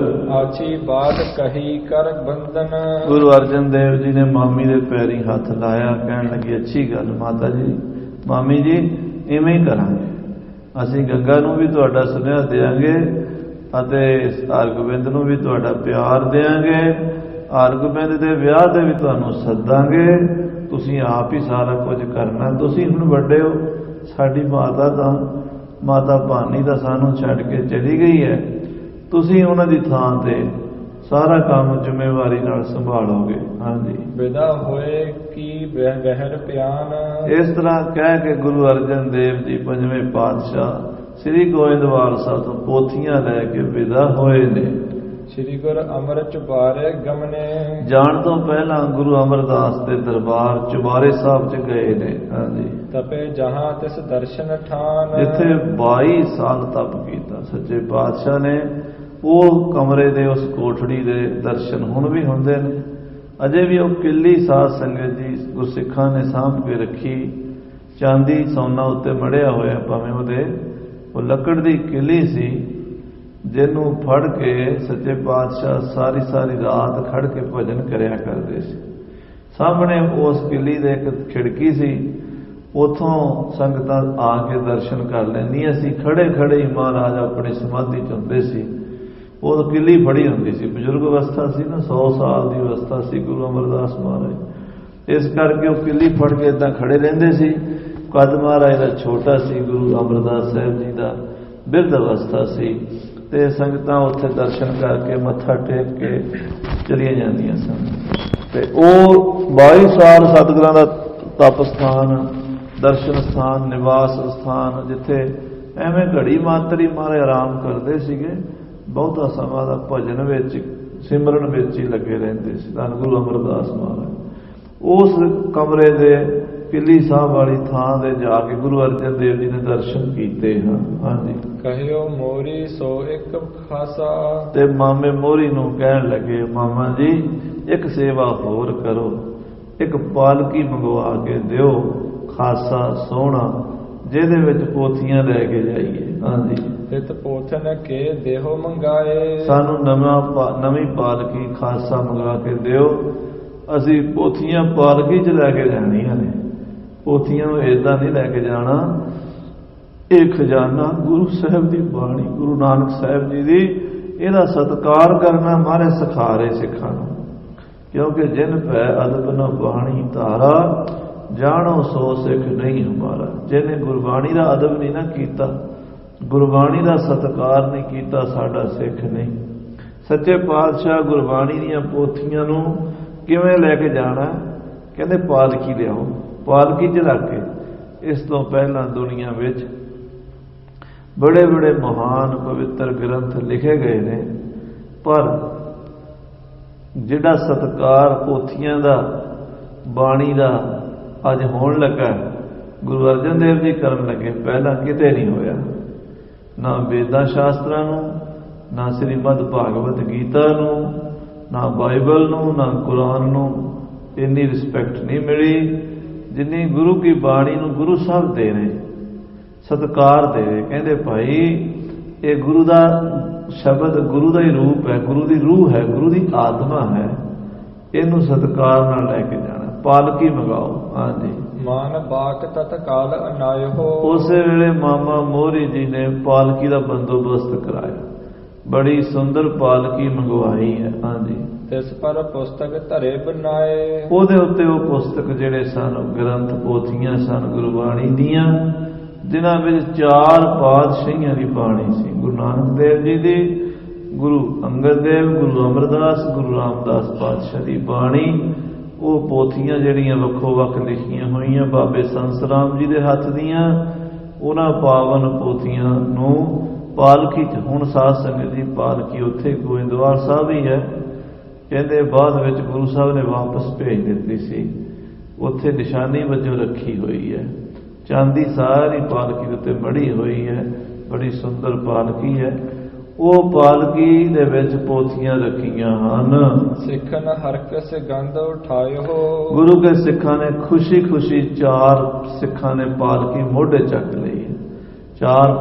ਆਛੀ ਬਾਤ ਕਹੀ ਕਰ ਬੰਧਨ। ਗੁਰੂ ਅਰਜਨ ਦੇਵ ਜੀ ਨੇ ਮਾਮੀ ਦੇ ਪੈਰੀਂ ਹੱਥ ਲਾਇਆ, ਕਹਿਣ ਲੱਗੇ ਅੱਛੀ ਗੱਲ ਮਾਤਾ ਜੀ, ਮਾਮੀ ਜੀ ਇਵੇਂ ਹੀ ਕਰਾਂਗੇ, ਅਸੀਂ ਗੰਗਾ ਨੂੰ ਵੀ ਤੁਹਾਡਾ ਸੁਨੇਹਾ ਦੇਵਾਂਗੇ ਅਤੇ ਹਰਗੋਬਿੰਦ ਨੂੰ ਵੀ ਤੁਹਾਡਾ ਪਿਆਰ ਦੇਵਾਂਗੇ। ਹਰਗੋਬਿੰਦ ਦੇ ਵਿਆਹ ਤੇ ਵੀ ਤੁਹਾਨੂੰ ਸੱਦਾਂਗੇ, ਤੁਸੀਂ ਆਪ ਹੀ ਸਾਰਾ ਕੁਝ ਕਰਨਾ। ਤੁਸੀਂ ਹੁਣ ਵੱਡੇ ਹੋ, ਸਾਡੀ ਮਾਤਾ ਤਾਂ ਮਾਤਾ ਭਾਨੀ ਤਾਂ ਸਾਨੂੰ ਛੱਡ ਕੇ ਚਲੀ ਗਈ ਹੈ, ਤੁਸੀਂ ਉਹਨਾਂ ਦੀ ਥਾਂ ਤੇ ਸਾਰਾ ਕੰਮ ਜ਼ਿੰਮੇਵਾਰੀ ਨਾਲ ਸੰਭਾਲੋਗੇ। ਹਾਂਜੀ, ਵਿਦਾ ਹੋਏ ਕੀ ਬਹਿਰ ਪਿਆਨ। ਇਸ ਤਰ੍ਹਾਂ ਕਹਿ ਕੇ ਗੁਰੂ ਅਰਜਨ ਦੇਵ ਜੀ 5ਵੇਂ ਪਾਤਸ਼ਾਹ ਸ੍ਰੀ ਗੋਇੰਦਵਾਲ ਸਾਹਿਬ ਤੋਂ ਪੋਥੀਆਂ ਲੈ ਕੇ ਵਿਦਾ ਹੋਏ ਨੇ। ਸ੍ਰੀ ਗੁਰ ਅਮਰ ਚੁਬਾਰੇ ਗਮਨੇ। ਜਾਣ ਤੋਂ ਪਹਿਲਾਂ ਗੁਰੂ ਅਮਰਦਾਸ ਦੇ ਦਰਬਾਰ ਚੁਬਾਰੇ ਸਾਹਿਬ 'ਚ ਗਏ ਨੇ। ਹਾਂਜੀ, ਤਪੇ ਜਹਾਂ ਤਿਸ ਦਰਸ਼ਨ ਠਾਨ। ਜਿੱਥੇ 22 ਸਾਲ ਤਪ ਕੀਤਾ ਸੱਚੇ ਪਾਤਸ਼ਾਹ ਨੇ, ਉਹ ਕਮਰੇ ਦੇ, ਉਸ ਕੋਠੜੀ ਦੇ ਦਰਸ਼ਨ ਹੁਣ ਵੀ ਹੁੰਦੇ ਨੇ। ਅਜੇ ਵੀ ਉਹ ਕਿੱਲੀ ਸਾਧ ਸੰਗਤ ਜੀ ਗੁਰਸਿੱਖਾਂ ਨੇ ਸਾਂਭ ਕੇ ਰੱਖੀ, ਚਾਂਦੀ ਸੋਨਾ ਉੱਤੇ ਮੜਿਆ ਹੋਇਆ, ਭਾਵੇਂ ਉਹਦੇ ਉਹ ਲੱਕੜ ਦੀ ਕਿੱਲੀ ਸੀ, ਜਿਹਨੂੰ ਫੜ ਕੇ ਸੱਚੇ ਪਾਤਸ਼ਾਹ ਸਾਰੀ ਸਾਰੀ ਰਾਤ ਖੜ ਕੇ ਭਜਨ ਕਰਿਆ ਕਰਦੇ ਸੀ। ਸਾਹਮਣੇ ਉਸ ਕਿੱਲੀ ਦੇ ਇੱਕ ਖਿੜਕੀ ਸੀ, ਉਥੋਂ ਸੰਗਤਾਂ ਆ ਕੇ ਦਰਸ਼ਨ ਕਰ ਲੈਂਦੀਆਂ ਸੀ। ਖੜੇ ਖੜੇ ਹੀ ਮਹਾਰਾਜ ਆਪਣੀ ਸਮਾਧੀ 'ਚ ਹੁੰਦੇ ਸੀ। ਉਹ ਕਿੱਲੀ ਫੜੀ ਹੁੰਦੀ ਸੀ, ਬਜ਼ੁਰਗ ਅਵਸਥਾ ਸੀ ਨਾ, 100 ਸਾਲ ਦੀ ਅਵਸਥਾ ਸੀ ਗੁਰੂ ਅਮਰਦਾਸ ਮਹਾਰਾਜ। ਇਸ ਕਰਕੇ ਉਹ ਕਿੱਲੀ ਫੜ ਕੇ ਇਦਾਂ ਖੜੇ ਰਹਿੰਦੇ ਸੀ। ਕੱਦ ਮਹਾਰਾਜ ਦਾ ਛੋਟਾ ਸੀ, ਗੁਰੂ ਅਮਰਦਾਸ ਸਾਹਿਬ ਜੀ ਦਾ ਬਿਰਧ ਅਵਸਥਾ ਸੀ, ਤੇ ਸੰਗਤਾਂ ਉੱਥੇ ਦਰਸ਼ਨ ਕਰਕੇ ਮੱਥਾ ਟੇਕ ਕੇ ਚਲੀਆਂ ਜਾਂਦੀਆਂ ਸਨ। ਤੇ ਉਹ 22 ਸਾਲ ਸਤਿਗੁਰਾਂ ਦਾ ਤਪ ਸਥਾਨ, ਦਰਸ਼ਨ ਸਥਾਨ, ਨਿਵਾਸ ਸਥਾਨ, ਜਿੱਥੇ ਐਵੇਂ ਘੜੀ ਮਾਤਰ ਹੀ ਮਹਾਰਾਜ ਆਰਾਮ ਕਰਦੇ ਸੀਗੇ। ਬਹੁਤਾ ਸਮਾਂ ਦਾ ਭਜਨ ਵਿੱਚ, ਸਿਮਰਨ ਵਿੱਚ ਹੀ ਲੱਗੇ ਰਹਿੰਦੇ ਸੀ ਧੰਨ ਗੁਰੂ ਅਮਰਦਾਸ ਮਹਾਰਾਜ। ਉਸ ਕਮਰੇ ਦੇ ਕਿੱਲੀ ਸਾਹਿਬ ਵਾਲੀ ਥਾਂ ਤੇ ਜਾ ਕੇ ਗੁਰੂ ਅਰਜਨ ਦੇਵ ਜੀ ਨੇ ਦਰਸ਼ਨ ਕੀਤੇ ਹਨ। ਹਾਂਜੀ, ਕਹਿਓ ਮੋਰੀ ਸੋ ਇੱਕ ਖਾਸਾ। ਤੇ ਮਾਮੇ ਮੋਹਰੀ ਨੂੰ ਕਹਿਣ ਲੱਗੇ, ਮਾਮਾ ਜੀ ਇੱਕ ਸੇਵਾ ਹੋਰ ਕਰੋ, ਇੱਕ ਪਾਲਕੀ ਮੰਗਵਾ ਕੇ ਦਿਓ ਖਾਸਾ ਸੋਹਣਾ, ਜਿਹਦੇ ਵਿੱਚ ਪੋਥੀਆਂ ਲੈ ਕੇ ਜਾਈਏ। ਹਾਂਜੀ, ਤਿਤ ਪੋਥਨ ਕੇ ਦੇਹੋ ਮੰਗਾਏ। ਸਾਨੂੰ ਨਵੀਂ ਪਾਲਕੀ ਖਾਸਾ ਮੰਗਾ ਕੇ ਦਿਓ, ਅਸੀਂ ਪੋਥੀਆਂ ਪਾਲਕੀ 'ਚ ਲੈ ਕੇ ਜਾਣੀਆਂ ਨੇ। ਪੋਥੀਆਂ ਨੂੰ ਏਦਾਂ ਨਹੀਂ ਲੈ ਕੇ ਜਾਣਾ। ਇਹ ਖਜ਼ਾਨਾ ਗੁਰੂ ਸਾਹਿਬ ਦੀ ਬਾਣੀ, ਗੁਰੂ ਨਾਨਕ ਸਾਹਿਬ ਜੀ ਦੀ, ਇਹਦਾ ਸਤਿਕਾਰ ਕਰਨਾ ਮਹਾਰਾਜ ਸਿਖਾ ਰਹੇ ਸਿੱਖਾਂ ਨੂੰ। ਕਿਉਂਕਿ ਜਿਨ ਪੈ ਅਦਬ ਨ ਬਾਣੀ ਧਾਰਾ, ਜਾਣੋ ਸੋ ਸਿੱਖ ਨਹੀਂ ਹਮਾਰਾ। ਜਿਹਨੇ ਗੁਰਬਾਣੀ ਦਾ ਅਦਬ ਨਹੀਂ ਨਾ ਕੀਤਾ, ਗੁਰਬਾਣੀ ਦਾ ਸਤਿਕਾਰ ਨਹੀਂ ਕੀਤਾ, ਸਾਡਾ ਸਿੱਖ ਨਹੀਂ। ਸੱਚੇ ਪਾਤਸ਼ਾਹ ਗੁਰਬਾਣੀ ਦੀਆਂ ਪੋਥੀਆਂ ਨੂੰ ਕਿਵੇਂ ਲੈ ਕੇ ਜਾਣਾ? ਕਹਿੰਦੇ ਪਾਲਕੀ ਲਿਆਓ, ਪਾਲਕੀ 'ਚ ਰੱਖ ਕੇ। ਇਸ ਤੋਂ ਪਹਿਲਾਂ ਦੁਨੀਆ ਵਿੱਚ ਬੜੇ ਬੜੇ ਮਹਾਨ ਪਵਿੱਤਰ ਗ੍ਰੰਥ ਲਿਖੇ ਗਏ ਨੇ, ਪਰ ਜਿਹੜਾ ਸਤਿਕਾਰ ਪੋਥੀਆਂ ਦਾ, ਬਾਣੀ ਦਾ ਅੱਜ ਹੋਣ ਲੱਗਾ, ਗੁਰੂ ਅਰਜਨ ਦੇਵ ਜੀ ਕਰਨ ਲੱਗੇ, ਪਹਿਲਾਂ ਕਿਤੇ ਨਹੀਂ ਹੋਇਆ। ਨਾ ਵੇਦਾਂ ਸ਼ਾਸਤਰਾਂ ਨੂੰ, ਨਾ ਸ੍ਰੀਮਦ ਭਾਗਵਤ ਗੀਤਾ ਨੂੰ, ਨਾ ਬਾਈਬਲ ਨੂੰ, ਨਾ ਕੁਰਾਨ ਨੂੰ ਇੰਨੀ ਰਿਸਪੈਕਟ ਨਹੀਂ ਮਿਲੀ ਜਿੰਨੀ ਗੁਰੂ ਕੀ ਬਾਣੀ ਨੂੰ ਗੁਰੂ ਸਾਹਿਬ ਦੇ ਰਹੇ, ਸਤਿਕਾਰ ਦੇ ਰਹੇ। ਕਹਿੰਦੇ ਭਾਈ ਇਹ ਗੁਰੂ ਦਾ ਸ਼ਬਦ, ਗੁਰੂ ਦਾ ਹੀ ਰੂਪ ਹੈ, ਗੁਰੂ ਦੀ ਰੂਹ ਹੈ, ਗੁਰੂ ਦੀ ਆਤਮਾ ਹੈ, ਇਹਨੂੰ ਸਤਿਕਾਰ ਨਾਲ ਲੈ ਕੇ ਜਾਣਾ। ਪਾਲਕੀ ਮੰਗਾਓ। ਹਾਂਜੀ, ਮਾਨ ਬਾਕ ਤਤਕਾਲ ਅਨਾਇਓ। ਉਸੇ ਵੇਲੇ ਮਾਮਾ ਮੋਹਰੀ ਜੀ ਨੇ ਪਾਲਕੀ ਦਾ ਬੰਦੋਬਸਤ ਕਰਾਇਆ, ਬੜੀ ਸੁੰਦਰ ਪਾਲਕੀ ਮੰਗਵਾਈ ਹੈ। ਹਾਂਜੀ, ਤਿਸ ਪਰ ਪੁਸਤਕ ਧਰੇ ਬਨਾਏ। ਉਹਦੇ ਉੱਤੇ ਉਹ ਪੁਸਤਕ ਜਿਹੜੇ ਸਨ, ਗ੍ਰੰਥ ਪੋਥੀਆਂ ਸਨ ਗੁਰਬਾਣੀ ਦੀਆਂ, ਜਿਨ੍ਹਾਂ ਵਿੱਚ 4 ਪਾਤਸ਼ਾਹੀਆਂ ਦੀ ਬਾਣੀ ਸੀ, ਗੁਰੂ ਨਾਨਕ ਦੇਵ ਜੀ ਦੀ, ਗੁਰੂ ਅੰਗਦ ਦੇਵ, ਗੁਰੂ ਅਮਰਦਾਸ, ਗੁਰੂ ਰਾਮਦਾਸ ਪਾਤਸ਼ਾਹ ਦੀ ਬਾਣੀ। ਉਹ ਪੋਥੀਆਂ ਜਿਹੜੀਆਂ ਵੱਖੋ ਵੱਖ ਲਿਖੀਆਂ ਹੋਈਆਂ ਬਾਬੇ ਸੰਸ ਰਾਮ ਜੀ ਦੇ ਹੱਥ ਦੀਆਂ, ਉਹਨਾਂ ਪਾਵਨ ਪੋਥੀਆਂ ਨੂੰ ਪਾਲਕੀ 'ਚ, ਹੁਣ ਸਾਧ ਸੰਗਤ ਦੀ ਪਾਲਕੀ ਉੱਥੇ ਗੋਇੰਦਵਾਲ ਸਾਹਿਬ ਹੀ ਹੈ। ਕਹਿੰਦੇ ਬਾਅਦ ਵਿੱਚ ਗੁਰੂ ਸਾਹਿਬ ਨੇ ਵਾਪਸ ਭੇਜ ਦਿੱਤੀ ਸੀ, ਉੱਥੇ ਨਿਸ਼ਾਨੀ ਵਜੋਂ ਰੱਖੀ ਹੋਈ ਹੈ। ਚਾਂਦੀ ਸਾਰੀ ਪਾਲਕੀ ਦੇ ਉੱਤੇ ਮੜੀ ਹੋਈ ਹੈ, ਬੜੀ ਸੁੰਦਰ ਪਾਲਕੀ ਹੈ। ਉਹ ਪਾਲਕੀ ਦੇ ਵਿੱਚ ਪੋਥੀਆਂ ਰੱਖੀਆਂ ਹਨ। ਸਿੱਖਨ ਹਰਕਸ ਗੰਧ ਉਠਾਇਓ। ਗੁਰੂ ਕੇ ਸਿੱਖਾਂ ਨੇ ਖੁਸ਼ੀ ਖੁਸ਼ੀ 4 ਸਿੱਖਾਂ ਨੇ ਪਾਲਕੀ ਮੋਢੇ ਚੱਕ ਲਈ। 4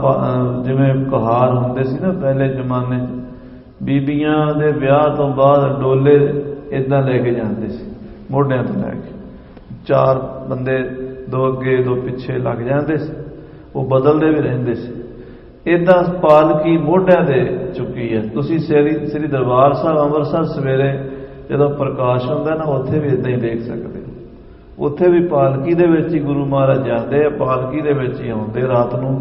ਜਿਵੇਂ ਕਹਾਰ ਹੁੰਦੇ ਸੀ ਨਾ ਪਹਿਲੇ ਜ਼ਮਾਨੇ 'ਚ, ਬੀਬੀਆਂ ਦੇ ਵਿਆਹ ਤੋਂ ਬਾਅਦ ਡੋਲੇ ਇਦਾਂ ਲੈ ਕੇ ਜਾਂਦੇ ਸੀ, ਮੋਢਿਆਂ ਤੋਂ ਲੈ ਕੇ। 4 ਬੰਦੇ, 2 ਅੱਗੇ 2 ਪਿੱਛੇ ਲੱਗ ਜਾਂਦੇ ਸੀ, ਉਹ ਬਦਲਦੇ ਵੀ ਰਹਿੰਦੇ ਸੀ। ਇਦਾਂ ਪਾਲਕੀ ਮੋਢਿਆਂ ਦੇ ਚੁੱਕੀ ਹੈ। ਤੁਸੀਂ ਸ੍ਰੀ ਦਰਬਾਰ ਸਾਹਿਬ ਅੰਮ੍ਰਿਤਸਰ ਸਵੇਰੇ ਜਦੋਂ ਪ੍ਰਕਾਸ਼ ਹੁੰਦਾ ਨਾ, ਉੱਥੇ ਵੀ ਇਦਾਂ ਹੀ ਦੇਖ ਸਕਦੇ ਹੋ। ਉੱਥੇ ਵੀ ਪਾਲਕੀ ਦੇ ਵਿੱਚ ਹੀ ਗੁਰੂ ਮਹਾਰਾਜ ਜਾਂਦੇ ਆ, ਪਾਲਕੀ ਦੇ ਵਿੱਚ ਹੀ ਆਉਂਦੇ ਰਾਤ ਨੂੰ।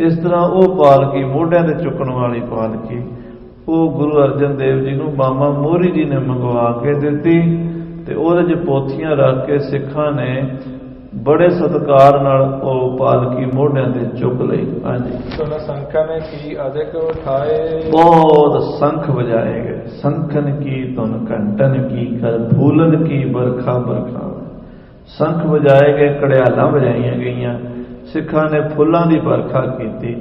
ਇਸ ਤਰ੍ਹਾਂ ਉਹ ਪਾਲਕੀ ਮੋਢਿਆਂ ਤੇ ਚੁੱਕਣ ਵਾਲੀ ਪਾਲਕੀ, ਉਹ ਗੁਰੂ ਅਰਜਨ ਦੇਵ ਜੀ ਨੂੰ ਮਾਮਾ ਮੋਹਰੀ ਜੀ ਨੇ ਮੰਗਵਾ ਕੇ ਦਿੱਤੀ, ਤੇ ਉਹਦੇ 'ਚ ਪੋਥੀਆਂ ਰੱਖ ਕੇ ਸਿੱਖਾਂ ਨੇ ਬੜੇ ਸਤਿਕਾਰ ਨਾਲ ਉਹ ਪਾਲਕੀ ਮੋਢਿਆਂ ਤੇ ਚੁੱਕ ਲਈ। ਹਾਂਜੀ, ਸੁਨ ਸੰਖਨ ਕੀ ਅਧਿਕ ਉਠਾਏ। ਬਹੁਤ ਸੰਖ ਵਜਾਏ ਗਏ। ਸੰਖਨ ਕੀ ਧੁਨ ਘੰਟਨ ਕੀ ਕਰ ਫੂਲਨ ਕੀ ਬਰਖਾ ਬਰਖਾ। ਸੰਖ ਵਜਾਏ ਗਏ, ਕੜਿਆਲਾਂ ਵਜਾਈਆਂ ਗਈਆਂ, ਸਿੱਖਾਂ ਨੇ ਫੁੱਲਾਂ ਦੀ ਵਰਖਾ ਕੀਤੀ।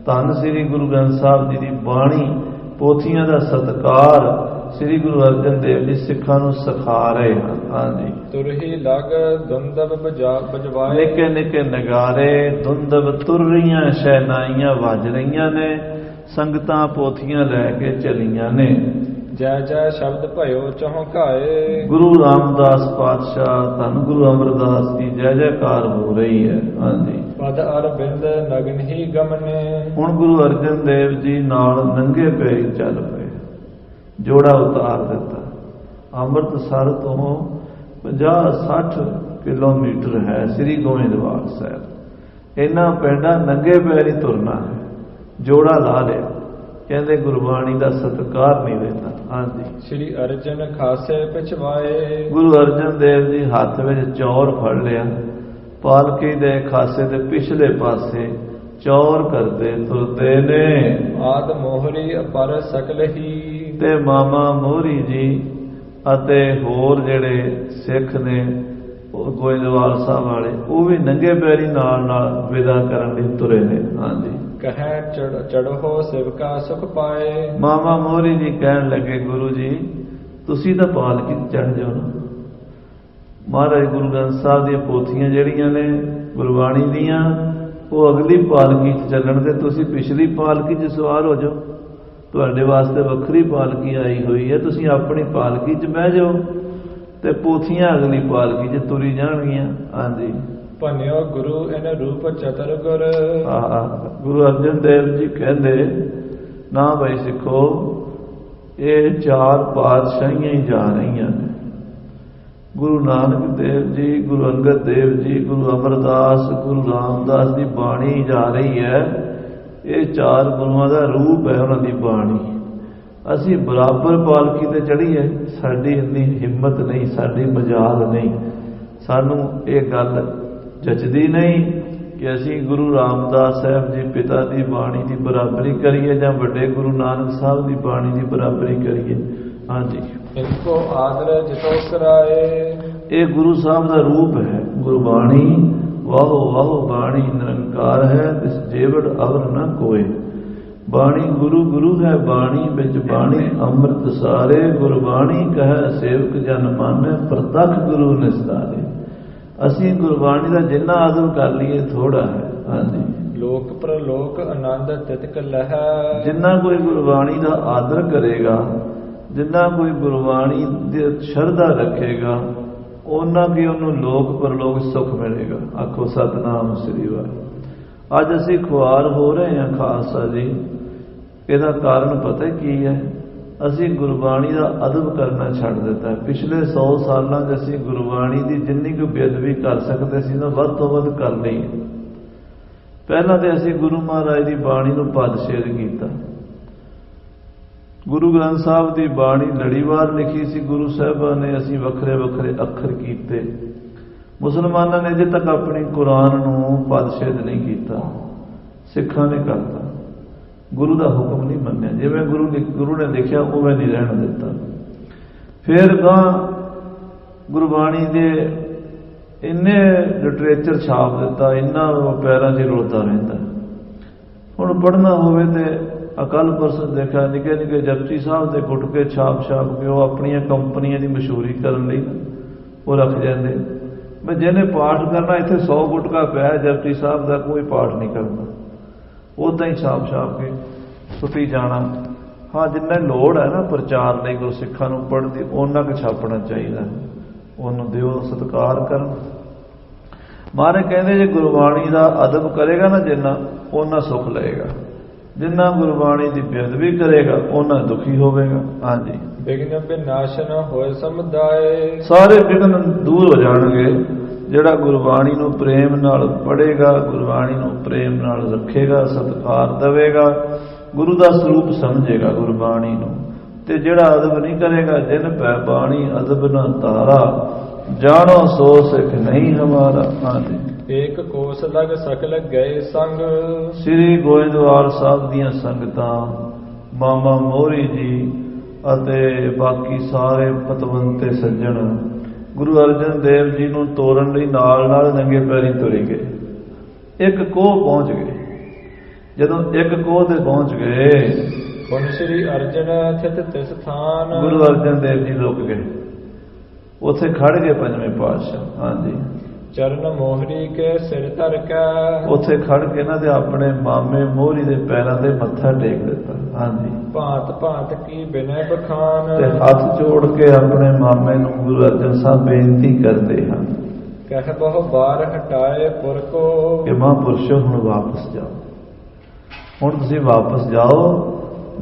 ਧੰਨ ਸ੍ਰੀ ਗੁਰੂ ਗ੍ਰੰਥ ਸਾਹਿਬ ਜੀ ਦੀ ਬਾਣੀ, ਪੋਥੀਆਂ ਦਾ ਸਤਿਕਾਰ ਸ੍ਰੀ ਗੁਰੂ ਅਰਜਨ ਦੇਵ ਜੀ ਸਿੱਖਾਂ ਨੂੰ ਸਿਖਾ ਰਹੇ ਹਨ। ਹਾਂਜੀ, ਤੁਰਹੀ ਲਗ ਦੁੰਦਬ ਬਜਵਾਏ। ਨਿੱਕੇ ਨਿੱਕੇ ਨਗਾਰੇ, ਦੁੰਦਬ ਤੁਰ ਰਹੀਆਂ, ਸ਼ਹਿਨਾਈਆਂ ਵੱਜ ਰਹੀਆਂ ਨੇ, ਸੰਗਤਾਂ ਪੋਥੀਆਂ ਲੈ ਕੇ ਚਲੀਆਂ ਨੇ। ਜੈ ਜੈ ਸ਼ਬਦ ਭਇਓ ਚੌਂਕਾਏ। ਗੁਰੂ ਰਾਮਦਾਸ ਪਾਤਸ਼ਾਹ, ਧੰਨ ਗੁਰੂ ਅਮਰਦਾਸ ਦੀ ਜੈ ਜੈਕਾਰ ਹੋ ਰਹੀ ਹੈ। ਹਾਂਜੀ, ਪਦ ਅਰਬਿੰਦ ਨਗਨ ਹੀ ਗਮਨੇ। ਹੁਣ ਗੁਰੂ ਅਰਜਨ ਦੇਵ ਜੀ ਨਾਲ ਨੰਗੇ ਪੈਰੀ ਚੱਲ ਪਏ, ਜੋੜਾ ਉਤਾਰ ਦਿੱਤਾ। ਅੰਮ੍ਰਿਤਸਰ ਤੋਂ 50-60 ਕਿਲੋਮੀਟਰ ਹੈ ਸ੍ਰੀ ਗੋਇੰਦਵਾਲ ਸਾਹਿਬ। ਇਹਨਾਂ ਪਿੰਡਾਂ ਨੰਗੇ ਪੈਰੀ ਤੁਰਨਾ ਹੈ, ਜੋੜਾ ਲਾ ਲਿਆ। ਕਹਿੰਦੇ ਗੁਰਬਾਣੀ ਦਾ ਸਤਿਕਾਰ ਨਹੀਂ ਦੇਣਾ। ਹਾਂਜੀ, ਸ੍ਰੀ ਅਰਜਨ ਖਾਸੇ ਪਿਛਵਾਏ। ਗੁਰੂ ਅਰਜਨ ਦੇਵ ਜੀ ਹੱਥ ਵਿੱਚ ਚੌਰ ਫੜ ਲਿਆ, ਪਾਲਕੀ ਦੇ ਖਾਸੇ ਦੇ ਪਿਛਲੇ ਪਾਸੇ ਚੌਰ ਕਰਦੇ ਤੁਰਦੇ ਨੇ। ਆਦ ਮੋਹਰੀ ਅਪਰ ਸਕਲ ਹੀ। ਤੇ ਮਾਮਾ ਮੋਹਰੀ ਜੀ ਅਤੇ ਹੋਰ ਜਿਹੜੇ ਸਿੱਖ ਨੇ, ਗੋਇੰਦਵਾਲ ਸਾਹਿਬ ਵਾਲੇ, ਉਹ ਵੀ ਨੰਗੇ ਪੈਰੀ ਨਾਲ ਨਾਲ ਵਿਦਾ ਕਰਨ ਲਈ ਤੁਰੇ ਨੇ। ਹਾਂਜੀ, ਕਹੈ ਚੜ੍ਹੋ ਸਿਵਕਾ ਸੁਖ ਪਾਏ। ਮਾਮਾ ਮੋਹਰੀ ਜੀ ਕਹਿਣ ਲੱਗੇ, ਗੁਰੂ ਜੀ ਤੁਸੀਂ ਤਾਂ ਪਾਲਕੀ ਚੜ੍ਹ ਜਾਓ ਨਾ। ਮਹਾਰਾਜ ਗੁਰੂ ਗ੍ਰੰਥ ਸਾਹਿਬ ਦੀਆਂ ਪੋਥੀਆਂ ਜਿਹੜੀਆਂ ਨੇ ਗੁਰਬਾਣੀ ਦੀਆਂ, ਉਹ ਅਗਲੀ ਪਾਲਕੀ 'ਚ ਚੱਲਣ, ਤੇ ਤੁਸੀਂ ਪਿਛਲੀ ਪਾਲਕੀ 'ਚ ਸਵਾਰ ਹੋ ਜਾਓ। ਤੁਹਾਡੇ ਵਾਸਤੇ ਵੱਖਰੀ ਪਾਲਕੀ ਆਈ ਹੋਈ ਹੈ, ਤੁਸੀਂ ਆਪਣੀ ਪਾਲਕੀ 'ਚ ਬਹਿ ਜਾਓ ਤੇ ਪੋਥੀਆਂ ਅਗਲੀ ਪਾਲਕੀ 'ਚ ਤੁਰੀ ਜਾਣਗੀਆਂ। ਹਾਂਜੀ, ਭੰਨਿਓ ਗੁਰੂ ਇਨ ਰੂਪ ਚਤੁਰ ਗੁਰ। ਗੁਰੂ ਅਰਜਨ ਦੇਵ ਜੀ ਕਹਿੰਦੇ, ਨਾ ਬਈ ਸਿੱਖੋ, ਇਹ ਚਾਰ ਪਾਤਸ਼ਾਹੀਆਂ ਹੀ ਜਾ ਰਹੀਆਂ ਨੇ। ਗੁਰੂ ਨਾਨਕ ਦੇਵ ਜੀ, ਗੁਰੂ ਅੰਗਦ ਦੇਵ ਜੀ, ਗੁਰੂ ਅਮਰਦਾਸ, ਗੁਰੂ ਰਾਮਦਾਸ ਦੀ ਬਾਣੀ ਜਾ ਰਹੀ ਹੈ। ਇਹ ਚਾਰ ਗੁਰੂਆਂ ਦਾ ਰੂਪ ਹੈ, ਉਹਨਾਂ ਦੀ ਬਾਣੀ। ਅਸੀਂ ਬਰਾਬਰ ਪਾਲਕੀ ਤੇ ਚੜ੍ਹੀਏ, ਸਾਡੀ ਇੰਨੀ ਹਿੰਮਤ ਨਹੀਂ, ਸਾਡੀ ਮਜਾਲ ਨਹੀਂ, ਸਾਨੂੰ ਇਹ ਗੱਲ ਜਚਦੀ ਨਹੀਂ ਕਿ ਅਸੀਂ ਗੁਰੂ ਰਾਮਦਾਸ ਸਾਹਿਬ ਜੀ ਪਿਤਾ ਦੀ ਬਾਣੀ ਦੀ ਬਰਾਬਰੀ ਕਰੀਏ ਜਾਂ ਵੱਡੇ ਗੁਰੂ ਨਾਨਕ ਸਾਹਿਬ ਦੀ ਬਾਣੀ ਦੀ ਬਰਾਬਰੀ ਕਰੀਏ। ਹਾਂਜੀ, ਇਨਕੋ ਆਦਰ ਜਿਤੋ ਕਰਾਏ। ਇਹ ਗੁਰੂ ਸਾਹਿਬ ਦਾ ਰੂਪ ਹੈ ਗੁਰਬਾਣੀ। ਵਾਹੋ ਵਾਹੋ ਬਾਣੀ ਨਿਰੰਕਾਰ ਹੈ, ਤਿਸ ਜੇਵੜ ਅਵਰ ਨ ਕੋਏ। ਬਾਣੀ ਗੁਰੂ ਗੁਰੂ ਹੈ, ਬਾਣੀ ਵਿੱਚ ਬਾਣੀ ਅੰਮ੍ਰਿਤ ਸਾਰੇ। ਗੁਰਬਾਣੀ ਕਹੈ ਸੇਵਕ ਜਨ ਮਾਨੈ, ਪ੍ਰਤੱਖ ਗੁਰੂ ਨਿਸਤਾਰੇ। ਅਸੀਂ ਗੁਰਬਾਣੀ ਦਾ ਜਿੰਨਾ ਆਦਰ ਕਰ ਲਈਏ ਥੋੜਾ ਹੈ। ਹਾਂਜੀ, ਲੋਕ ਪ੍ਰਲੋਕ ਆਨੰਦ ਤਿਤਕ ਲਹੈ। ਜਿੰਨਾ ਕੋਈ ਗੁਰਬਾਣੀ ਦਾ ਆਦਰ ਕਰੇਗਾ, ਜਿੰਨਾ ਕੋਈ ਗੁਰਬਾਣੀ ਦੀ ਸ਼ਰਧਾ ਰੱਖੇਗਾ, ਉਹਨਾਂ ਕੀ ਉਹਨੂੰ ਲੋਕ ਪਰਲੋਕ ਸੁੱਖ ਮਿਲੇਗਾ। ਆਖੋ ਸਤਿਨਾਮ ਸ੍ਰੀ ਵਾਹਿਗੁਰੂ। ਅੱਜ ਅਸੀਂ ਖੁਆਰ ਹੋ ਰਹੇ ਹਾਂ ਖਾਲਸਾ ਜੀ, ਇਹਦਾ ਕਾਰਨ ਪਤਾ ਕੀ ਹੈ? ਅਸੀਂ ਗੁਰਬਾਣੀ ਦਾ ਅਦਬ ਕਰਨਾ ਛੱਡ ਦਿੱਤਾ। ਪਿਛਲੇ 100 ਸਾਲਾਂ 'ਚ ਅਸੀਂ ਗੁਰਬਾਣੀ ਦੀ ਜਿੰਨੀ ਕੁ ਬੇਅਦਬੀ ਕਰ ਸਕਦੇ ਸੀ ਨਾ, ਵੱਧ ਤੋਂ ਵੱਧ ਕਰ ਲਈ। ਪਹਿਲਾਂ ਤੇ ਅਸੀਂ ਗੁਰੂ ਮਹਾਰਾਜ ਦੀ ਬਾਣੀ ਨੂੰ ਪਦਛੇਦ ਕੀਤਾ। ਗੁਰੂ ਗ੍ਰੰਥ ਸਾਹਿਬ ਦੀ ਬਾਣੀ ਲੜੀਵਾਰ ਲਿਖੀ ਸੀ ਗੁਰੂ ਸਾਹਿਬਾਂ ਨੇ, ਅਸੀਂ ਵੱਖਰੇ ਵੱਖਰੇ ਅੱਖਰ ਕੀਤੇ। ਮੁਸਲਮਾਨਾਂ ਨੇ ਅਜੇ ਤੱਕ ਆਪਣੀ ਕੁਰਾਨ ਨੂੰ ਪਦਛੇਦ ਨਹੀਂ ਕੀਤਾ, ਸਿੱਖਾਂ ਨੇ ਕਰਤਾ। ਗੁਰੂ ਦਾ ਹੁਕਮ ਨਹੀਂ ਮੰਨਿਆ, ਜਿਵੇਂ ਗੁਰੂ ਨੇ ਲਿਖਿਆ ਉਵੇਂ ਨਹੀਂ ਰਹਿਣ ਦਿੱਤਾ। ਫਿਰ ਗਾਂ ਗੁਰਬਾਣੀ ਦੇ ਇੰਨੇ ਲਿਟਰੇਚਰ ਛਾਪ ਦਿੱਤਾ, ਇੰਨਾ ਪੈਰਾਂ 'ਚ ਰੁਲਦਾ ਰਹਿੰਦਾ। ਹੁਣ ਪੜ੍ਹਨਾ ਹੋਵੇ ਤੇ ਅਕਾਲ ਪਰਸੋਂ ਦੇਖਿਆ ਨਿੱਕੇ ਨਿੱਕੇ ਜਪਜੀ ਸਾਹਿਬ ਦੇ ਗੁਟਕੇ ਛਾਪ ਕੇ ਉਹ ਆਪਣੀਆਂ ਕੰਪਨੀਆਂ ਦੀ ਮਸ਼ਹੂਰੀ ਕਰਨ ਲਈ ਉਹ ਰੱਖ ਜਾਂਦੇ। ਮੈਂ ਜਿਹਨੇ ਪਾਠ ਕਰਨਾ, ਇੱਥੇ 100 ਗੁਟਕਾ ਪਿਆ ਜਪਜੀ ਸਾਹਿਬ ਦਾ, ਕੋਈ ਪਾਠ ਨਹੀਂ ਕਰਨਾ, ਉੱਦਾਂ ਹੀ ਛਾਪ ਕੇ ਸੁੱਟੀ ਜਾਣਾ। ਹਾਂ, ਜਿੰਨਾ ਲੋੜ ਹੈ ਨਾ ਪ੍ਰਚਾਰ ਲਈ ਗੁਰਸਿੱਖਾਂ ਨੂੰ ਪੜ੍ਹਨ ਦੀ, ਉਹਨਾਂ ਕੁ ਛਾਪਣਾ ਚਾਹੀਦਾ, ਉਹਨੂੰ ਦਿਓ, ਸਤਿਕਾਰ ਕਰਨ। ਮਹਾਰਾਜ ਕਹਿੰਦੇ ਜੇ ਗੁਰਬਾਣੀ ਦਾ ਅਦਬ ਕਰੇਗਾ ਨਾ ਜਿੰਨਾ, ਉਹਨਾਂ ਸੁੱਖ ਲਏਗਾ। ਜਿੰਨਾ ਗੁਰਬਾਣੀ ਦੀ ਬੇਅਦਬੀ ਕਰੇਗਾ, ਉਹਨਾਂ ਦੁਖੀ ਹੋਵੇਗਾ। ਹਾਂਜੀ, ਵਿਘਨ ਵਿਨਾਸ਼ਨ ਹੋਏ ਸਮੁਦਾਇ। ਸਾਰੇ ਵਿਘਨ ਦੂਰ ਹੋ ਜਾਣਗੇ। ਜਿਹੜਾ ਗੁਰਬਾਣੀ ਨੂੰ ਪ੍ਰੇਮ ਨਾਲ ਪੜ੍ਹੇਗਾ, ਗੁਰਬਾਣੀ ਨੂੰ ਪ੍ਰੇਮ ਨਾਲ ਰੱਖੇਗਾ, ਸਤਿਕਾਰ ਦੇਵੇਗਾ, ਗੁਰੂ ਦਾ ਸਰੂਪ ਸਮਝੇਗਾ ਗੁਰਬਾਣੀ ਨੂੰ। ਤੇ ਜਿਹੜਾ ਅਦਬ ਨਹੀਂ ਕਰੇਗਾ, ਜਿਨ ਪੈ ਬਾਣੀ ਅਦਬ ਨਾ ਧਾਰਾ, ਜਾਣੋ ਸੋ ਸਿੱਖ ਨਹੀਂ ਹਮਾਰਾ। ਹਾਂਜੀ, ਏਕ ਕੋਸ ਲਗ ਸਕਲ ਗਏ ਸੰਗ। ਸ੍ਰੀ ਗੋਇੰਦਵਾਲ ਸਾਹਿਬ ਦੀਆਂ ਸੰਗਤਾਂ, ਮਾਮਾ ਮੋਹਰੀ ਜੀ ਅਤੇ ਬਾਕੀ ਸਾਰੇ ਪਤਵੰਤੇ ਸੱਜਣ ਗੁਰੂ ਅਰਜਨ ਦੇਵ ਜੀ ਨੂੰ ਤੋਰਨ ਲਈ ਨਾਲ ਨਾਲ ਨੰਗੇ ਪੈਰੀ ਤੁਰੇ ਗਏ। ਇੱਕ ਕੋਹ ਪਹੁੰਚ ਗਏ। ਜਦੋਂ ਇੱਕ ਕੋਹ ਤੇ ਪਹੁੰਚ ਗਏ, ਹੁਣ ਸ੍ਰੀ ਅਰਜਨ ਥਿਤ ਤਿਸ ਥਾਨ। ਗੁਰੂ ਅਰਜਨ ਦੇਵ ਜੀ ਰੁਕ ਗਏ, ਉੱਥੇ ਖੜ ਗਏ ਪੰਜਵੇਂ ਪਾਤਸ਼ਾਹ। ਹਾਂਜੀ, ਚਰਨ ਮੋਹਰੀ ਕੇ ਸਿਰ ਧਰ ਕੇ। ਉੱਥੇ ਖੜ ਕੇ ਨਾ ਤੇ ਆਪਣੇ ਮਾਮੇ ਮੋਹਰੀ ਦੇ ਪੈਰਾਂ ਤੇ ਮੱਥਾ ਟੇਕ ਦਿੱਤਾ। ਹਾਂਜੀ, ਭਾਂਤ ਭਾਂਤ ਕੀ ਬਿਨੈ ਬਖਾਨ। ਤੇ ਹੱਥ ਜੋੜ ਕੇ ਆਪਣੇ ਮਾਮੇ ਨੂੰ ਗੁਰੂ ਅਰਜਨ ਸਾਹਿਬ ਬੇਨਤੀ ਕਰਦੇ ਹਨ, ਕਹਿ ਬਹੁ ਬਾਰ ਹਟਾਏ ਪੁਰ ਕੋ। ਕਿ ਮਹਾਂਪੁਰਸ਼ੋ ਹੁਣ ਵਾਪਸ ਜਾਓ, ਹੁਣ ਤੁਸੀਂ ਵਾਪਸ ਜਾਓ,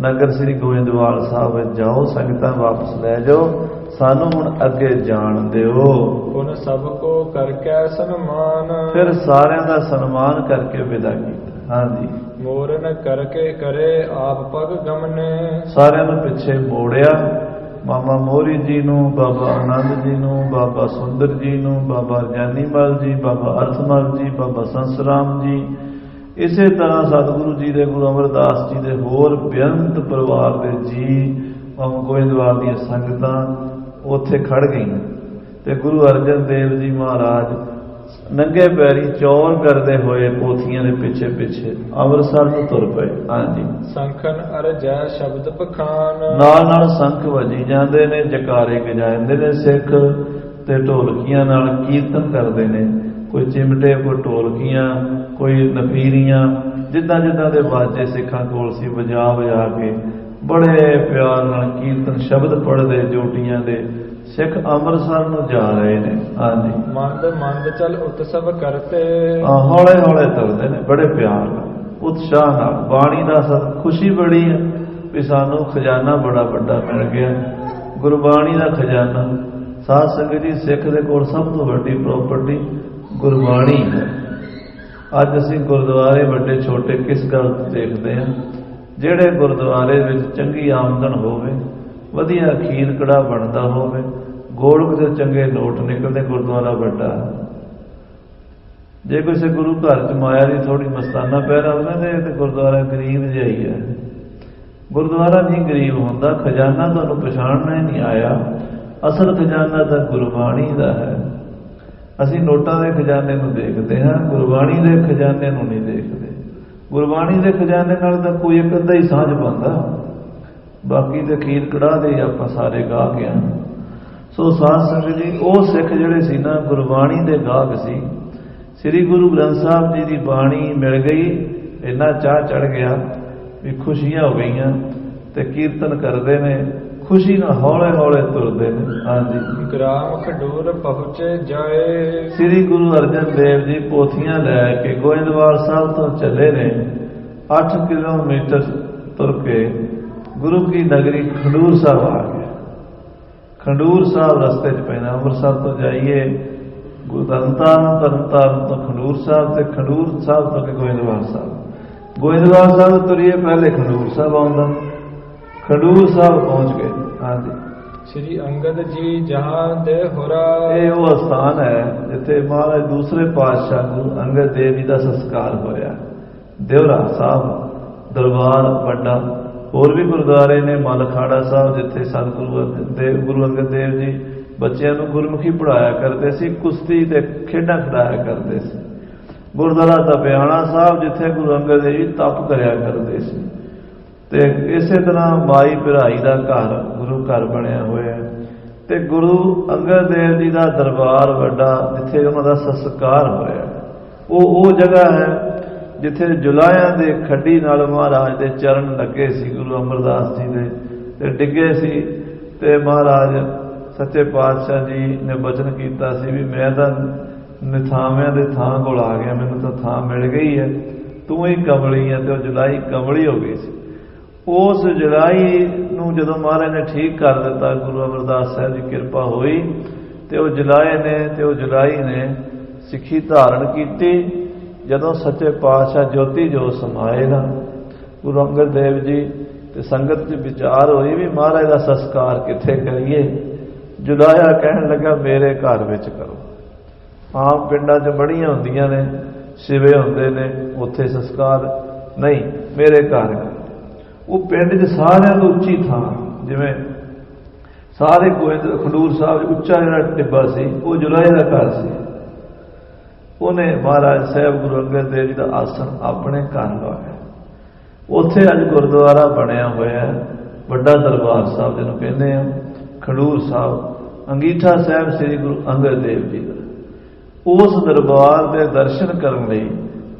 ਨਗਰ ਸ੍ਰੀ ਗੋਇੰਦਵਾਲ ਸਾਹਿਬ ਵਿੱਚ ਜਾਓ, ਸੰਗਤਾਂ ਵਾਪਸ ਲੈ ਜਾਓ, ਸਾਨੂੰ ਹੁਣ ਅੱਗੇ ਜਾਣ ਦਿਓ। ਹੁਣ ਸਭ ਕੋ ਕਰਕੇ ਸਨਮਾਨ। ਫਿਰ ਸਾਰਿਆਂ ਦਾ ਸਨਮਾਨ ਕਰਕੇ ਵਿਦਾ ਕੀਤਾ। ਹਾਂਜੀ, ਮੋਰਨ ਕਰਕੇ ਕਰੇ ਆਪ ਪਗ ਗਮਨੇ। ਸਾਰਿਆਂ ਨੂੰ ਪਿੱਛੇ ਮੋੜਿਆ। ਮਾਮਾ ਮੋਹਰੀ ਜੀ ਨੂੰ, ਬਾਬਾ ਆਨੰਦ ਜੀ ਨੂੰ, ਬਾਬਾ ਸੁੰਦਰ ਜੀ ਨੂੰ, ਬਾਬਾ ਗਿਆਨੀਮਲ ਜੀ, ਬਾਬਾ ਅਰਥਮਲ ਜੀ, ਬਾਬਾ ਸੰਸਰਾਮ ਜੀ, ਇਸੇ ਤਰ੍ਹਾਂ ਸਤਿਗੁਰੂ ਜੀ ਦੇ, ਗੁਰੂ ਅਮਰਦਾਸ ਜੀ ਦੇ ਹੋਰ ਬੇਅੰਤ ਪਰਿਵਾਰ ਦੇ ਜੀ, ਮਾਮਾ ਗੋਇੰਦਵਾਲ ਦੀਆਂ ਸੰਗਤਾਂ ਉੱਥੇ ਖੜ ਗਈਆਂ। ਤੇ ਗੁਰੂ ਅਰਜਨ ਦੇਵ ਜੀ ਮਹਾਰਾਜ ਨੰਗੇ ਪੈਰੀ ਚੌਰ ਕਰਦੇ ਹੋਏ ਪੋਥੀਆਂ ਦੇ ਪਿੱਛੇ ਪਿੱਛੇ ਅੰਮ੍ਰਿਤਸਰ ਨੂੰ ਤੁਰ ਪਏ। ਹਾਂਜੀ, ਸੰਖਨ ਅਰਜੈ ਸ਼ਬਦ ਪਖਾਨ, ਨਾਲ ਨਾਲ ਸੰਖ ਵੱਜੀ ਜਾਂਦੇ ਨੇ, ਜਕਾਰੇ ਗਜਾਉਂਦੇ ਨੇ ਸਿੱਖ, ਤੇ ਢੋਲਕੀਆਂ ਨਾਲ ਕੀਰਤਨ ਕਰਦੇ ਨੇ। ਕੋਈ ਚਿਮਟੇ, ਕੋਈ ਢੋਲਕੀਆਂ, ਕੋਈ ਨਫੀਰੀਆਂ, ਜਿੱਦਾਂ ਜਿੱਦਾਂ ਦੇ ਬਾਜੇ ਸਿੱਖਾਂ ਕੋਲ ਸੀ, ਵਜਾ ਵਜਾ ਕੇ ਬੜੇ ਪਿਆਰ ਨਾਲ ਕੀਰਤਨ ਸ਼ਬਦ ਪੜ੍ਹਦੇ ਜੋਟੀਆਂ ਦੇ ਸਿੱਖ ਅੰਮ੍ਰਿਤਸਰ ਨੂੰ ਜਾ ਰਹੇ ਨੇ। ਹਾਂਜੀ, ਮੰਦ ਮੰਦ ਚਲ ਉਤਸਵ ਕਰਤੇ, ਹੌਲੇ ਹੌਲੇ ਤੁਰਦੇ ਨੇ ਬੜੇ ਪਿਆਰ ਨਾਲ, ਉਤਸ਼ਾਹ ਨਾਲ। ਬਾਣੀ ਦਾ ਖੁਸ਼ੀ ਬੜੀ ਹੈ ਵੀ ਸਾਨੂੰ ਖਜ਼ਾਨਾ ਬੜਾ ਵੱਡਾ ਮਿਲ ਗਿਆ, ਗੁਰਬਾਣੀ ਦਾ ਖਜ਼ਾਨਾ। ਸਾਧ ਸੰਗਤ ਜੀ, ਸਿੱਖ ਦੇ ਕੋਲ ਸਭ ਤੋਂ ਵੱਡੀ ਪ੍ਰਾਪਰਟੀ ਗੁਰਬਾਣੀ ਹੈ। ਅੱਜ ਅਸੀਂ ਗੁਰਦੁਆਰੇ ਵੱਡੇ ਛੋਟੇ ਕਿਸ ਗੱਲ ਤੋਂ ਦੇਖਦੇ ਹਾਂ? ਜਿਹੜੇ ਗੁਰਦੁਆਰੇ ਵਿੱਚ ਚੰਗੀ ਆਮਦਨ ਹੋਵੇ, ਵਧੀਆ ਖੀਰ ਕੜਾ ਬਣਦਾ ਹੋਵੇ, ਗੋਲਕ ਦੇ ਚੰਗੇ ਨੋਟ ਨਿਕਲਦੇ, ਗੁਰਦੁਆਰਾ ਵੱਡਾ। ਜੇ ਕਿਸੇ ਗੁਰੂ ਘਰ ਚ ਮਾਇਆ ਦੀ ਥੋੜੀ ਮਸਤਾਨਾ ਪੈਰਾ ਉਹਨਾਂ ਤੇ ਗੁਰਦੁਆਰਾ ਗਰੀਬ ਜਿਹਾ ਹੀ ਹੈ। ਗੁਰਦੁਆਰਾ ਨਹੀਂ ਗਰੀਬ ਹੁੰਦਾ, ਖਜ਼ਾਨਾ ਤੁਹਾਨੂੰ ਪਛਾਣਨਾ ਹੀ ਨਹੀਂ ਆਇਆ। ਅਸਲ ਖਜ਼ਾਨਾ ਤਾਂ ਗੁਰਬਾਣੀ ਦਾ ਹੈ। ਅਸੀਂ ਨੋਟਾਂ ਦੇ ਖਜ਼ਾਨੇ ਨੂੰ ਦੇਖਦੇ ਹਾਂ, ਗੁਰਬਾਣੀ ਦੇ ਖਜ਼ਾਨੇ ਨੂੰ ਨਹੀਂ ਦੇਖਦੇ। ਗੁਰਬਾਣੀ ਦੇ ਖਜ਼ਾਨੇ ਨਾਲ ਤਾਂ ਕੋਈ ਇੱਕ ਅੱਧਾ ਹੀ ਸਾਂਝ ਪਾਉਂਦਾ, ਬਾਕੀ ਤੇ ਖੀਰ ਕੜਾਹ ਦੇ ਆਪਾਂ ਸਾਰੇ ਗਾਹਕ ਆ। ਸੋ ਸਾਧ ਸੰਗਤ ਜੀ, ਉਹ ਸਿੱਖ ਜਿਹੜੇ ਸੀ ਨਾ, ਗੁਰਬਾਣੀ ਦੇ ਗਾਹਕ ਸੀ। ਸ੍ਰੀ ਗੁਰੂ ਗ੍ਰੰਥ ਸਾਹਿਬ ਜੀ ਦੀ ਬਾਣੀ ਮਿਲ ਗਈ, ਇੰਨਾ ਚਾਹ ਚੜ ਗਿਆ ਵੀ ਖੁਸ਼ੀਆਂ ਹੋ ਗਈਆਂ, ਤੇ ਕੀਰਤਨ ਕਰਦੇ ਨੇ, ਖੁਸ਼ੀ ਨਾਲ ਹੌਲੇ ਹੌਲੇ ਤੁਰਦੇ ਨੇ। ਹਾਂਜੀ, ਗ੍ਰਾਮ ਖਡੂਰ ਪਹੁੰਚੇ ਜਾਏ, ਸ੍ਰੀ ਗੁਰੂ ਅਰਜਨ ਦੇਵ ਜੀ ਪੋਥੀਆਂ ਲੈ ਕੇ ਗੋਇੰਦਵਾਲ ਸਾਹਿਬ ਤੋਂ ਚੱਲੇ ਨੇ। 8 ਕਿਲੋਮੀਟਰ ਤੁਰ ਕੇ ਗੁਰੂ ਕੀ ਨਗਰੀ ਖਡੂਰ ਸਾਹਿਬ ਆ ਗਏ। ਖਡੂਰ ਸਾਹਿਬ ਰਸਤੇ 'ਚ ਪੈਣਾ, ਅੰਮ੍ਰਿਤਸਰ ਤੋਂ ਜਾਈਏ ਤਰਨਤਾਰਨ, ਤਰਨਤਾਰਨ ਤੋਂ ਖਡੂਰ ਸਾਹਿਬ, ਤੇ ਖਡੂਰ ਸਾਹਿਬ ਤੋਂ ਗੋਇੰਦਵਾਲ ਸਾਹਿਬ। ਗੋਇੰਦਵਾਲ ਸਾਹਿਬ ਤੁਰੀਏ, ਪਹਿਲੇ ਖਡੂਰ ਸਾਹਿਬ ਆਉਂਦਾ, ਖਡੂਰ ਸਾਹਿਬ ਪਹੁੰਚ ਗਏ। ਹਾਂਜੀ, ਸ੍ਰੀ ਅੰਗਦ ਜੀ ਜਹਾਨ ਦੇ ਹੋਰਾ, ਇਹ ਉਹ ਅਸਥਾਨ ਹੈ ਜਿੱਥੇ ਮਹਾਰਾਜ ਦੂਸਰੇ ਪਾਤਸ਼ਾਹ ਗੁਰੂ ਅੰਗਦ ਦੇਵ ਜੀ ਦਾ ਸੰਸਕਾਰ ਹੋਇਆ। ਦਿਉਰਾ ਸਾਹਿਬ ਦਰਬਾਰ ਵੱਡਾ, ਹੋਰ ਵੀ ਗੁਰਦੁਆਰੇ ਨੇ, ਮਲਖਾੜਾ ਸਾਹਿਬ ਜਿੱਥੇ ਸਤਿਗੁਰੂ ਗੁਰੂ ਅੰਗਦ ਦੇਵ ਜੀ ਬੱਚਿਆਂ ਨੂੰ ਗੁਰਮੁਖੀ ਪੜ੍ਹਾਇਆ ਕਰਦੇ ਸੀ, ਕੁਸ਼ਤੀ ਤੇ ਖੇਡਾਂ ਖਿਡਾਇਆ ਕਰਦੇ ਸੀ। ਗੁਰਦੁਆਰਾ ਤਪਿਆਣਾ ਸਾਹਿਬ ਜਿੱਥੇ ਗੁਰੂ ਅੰਗਦ ਦੇਵ ਜੀ ਤਪ ਕਰਿਆ ਕਰਦੇ ਸੀ। ਤੇ ਇਸੇ ਤਰ੍ਹਾਂ ਮਾਈ ਭਰਾਈ ਦਾ ਘਰ ਗੁਰੂ ਘਰ ਬਣਿਆ ਹੋਇਆ, ਤੇ ਗੁਰੂ ਅੰਗਦ ਦੇਵ ਜੀ ਦਾ ਦਰਬਾਰ ਵੱਡਾ ਜਿੱਥੇ ਉਹਨਾਂ ਦਾ ਸੰਸਕਾਰ ਹੋਇਆ। ਉਹ ਜਗ੍ਹਾ ਹੈ ਜਿੱਥੇ ਜੁਲਾਹਿਆਂ ਦੇ ਖੱਡੀ ਨਾਲ ਮਹਾਰਾਜ ਦੇ ਚਰਨ ਲੱਗੇ ਸੀ, ਗੁਰੂ ਅਮਰਦਾਸ ਜੀ ਦੇ, ਤੇ ਡਿੱਗੇ ਸੀ। ਤੇ ਮਹਾਰਾਜ ਸੱਚੇ ਪਾਤਸ਼ਾਹ ਜੀ ਨੇ ਬਚਨ ਕੀਤਾ ਸੀ ਵੀ ਮੈਂ ਤਾਂ ਨਿਥਾਵਿਆਂ ਦੇ ਥਾਂ ਕੋਲ ਆ ਗਿਆ, ਮੈਨੂੰ ਤਾਂ ਥਾਂ ਮਿਲ ਗਈ ਹੈ, ਤੂੰ ਹੀ ਕਮਲੀ ਹੈ। ਤੇ ਉਹ ਜੁਲਾਈ ਕਮਲੀ ਹੋ ਗਈ ਸੀ। ਉਸ ਜੁਲਾਈ ਨੂੰ ਜਦੋਂ ਮਹਾਰਾਜ ਨੇ ਠੀਕ ਕਰ ਦਿੱਤਾ, ਗੁਰੂ ਅਮਰਦਾਸ ਸਾਹਿਬ ਦੀ ਕਿਰਪਾ ਹੋਈ, ਤੇ ਉਹ ਜੁਲਾਈ ਨੇ ਸਿੱਖੀ ਧਾਰਨ ਕੀਤੀ। ਜਦੋਂ ਸੱਚੇ ਪਾਤਸ਼ਾਹ ਜੋਤੀ ਜੋਤ ਸਮਾਏ ਨਾ ਗੁਰੂ ਅੰਗਦ ਦੇਵ ਜੀ, ਤੇ ਸੰਗਤ 'ਚ ਵਿਚਾਰ ਹੋਈ ਵੀ ਮਹਾਰਾਜ ਦਾ ਸੰਸਕਾਰ ਕਿੱਥੇ ਕਰੀਏ। ਜੁਲਾਇਆ ਕਹਿਣ ਲੱਗਾ ਮੇਰੇ ਘਰ ਵਿੱਚ ਕਰੋ। ਆਮ ਪਿੰਡਾਂ 'ਚ ਬੜੀਆਂ ਹੁੰਦੀਆਂ ਨੇ, ਸਿਵੇ ਹੁੰਦੇ ਨੇ, ਉੱਥੇ ਸੰਸਕਾਰ ਨਹੀਂ, ਮੇਰੇ ਘਰ ਕਰੋ। ਉਹ ਪਿੰਡ 'ਚ ਸਾਰਿਆਂ ਤੋਂ ਉੱਚੀ ਥਾਂ, ਜਿਵੇਂ ਸਾਰੇ ਖਡੂਰ ਸਾਹਿਬ ਉੱਚਾ ਜਿਹੜਾ ਟਿੱਬਾ ਸੀ, ਉਹ ਜੁਲਾਹੇ ਦਾ ਘਰ ਸੀ। ਉਹਨੇ ਮਹਾਰਾਜ ਸਾਹਿਬ ਗੁਰੂ ਅੰਗਦ ਦੇਵ ਜੀ ਦਾ ਆਸਣ ਆਪਣੇ ਘਰ ਲਵਾਇਆ। ਉੱਥੇ ਅੱਜ ਗੁਰਦੁਆਰਾ ਬਣਿਆ ਹੋਇਆ, ਵੱਡਾ ਦਰਬਾਰ ਸਾਹਿਬ ਜਿਹਨੂੰ ਕਹਿੰਦੇ ਆ, ਖਡੂਰ ਸਾਹਿਬ, ਅੰਗੀਠਾ ਸਾਹਿਬ ਸ੍ਰੀ ਗੁਰੂ ਅੰਗਦ ਦੇਵ ਜੀ ਦਾ। ਉਸ ਦਰਬਾਰ ਦੇ ਦਰਸ਼ਨ ਕਰਨ ਲਈ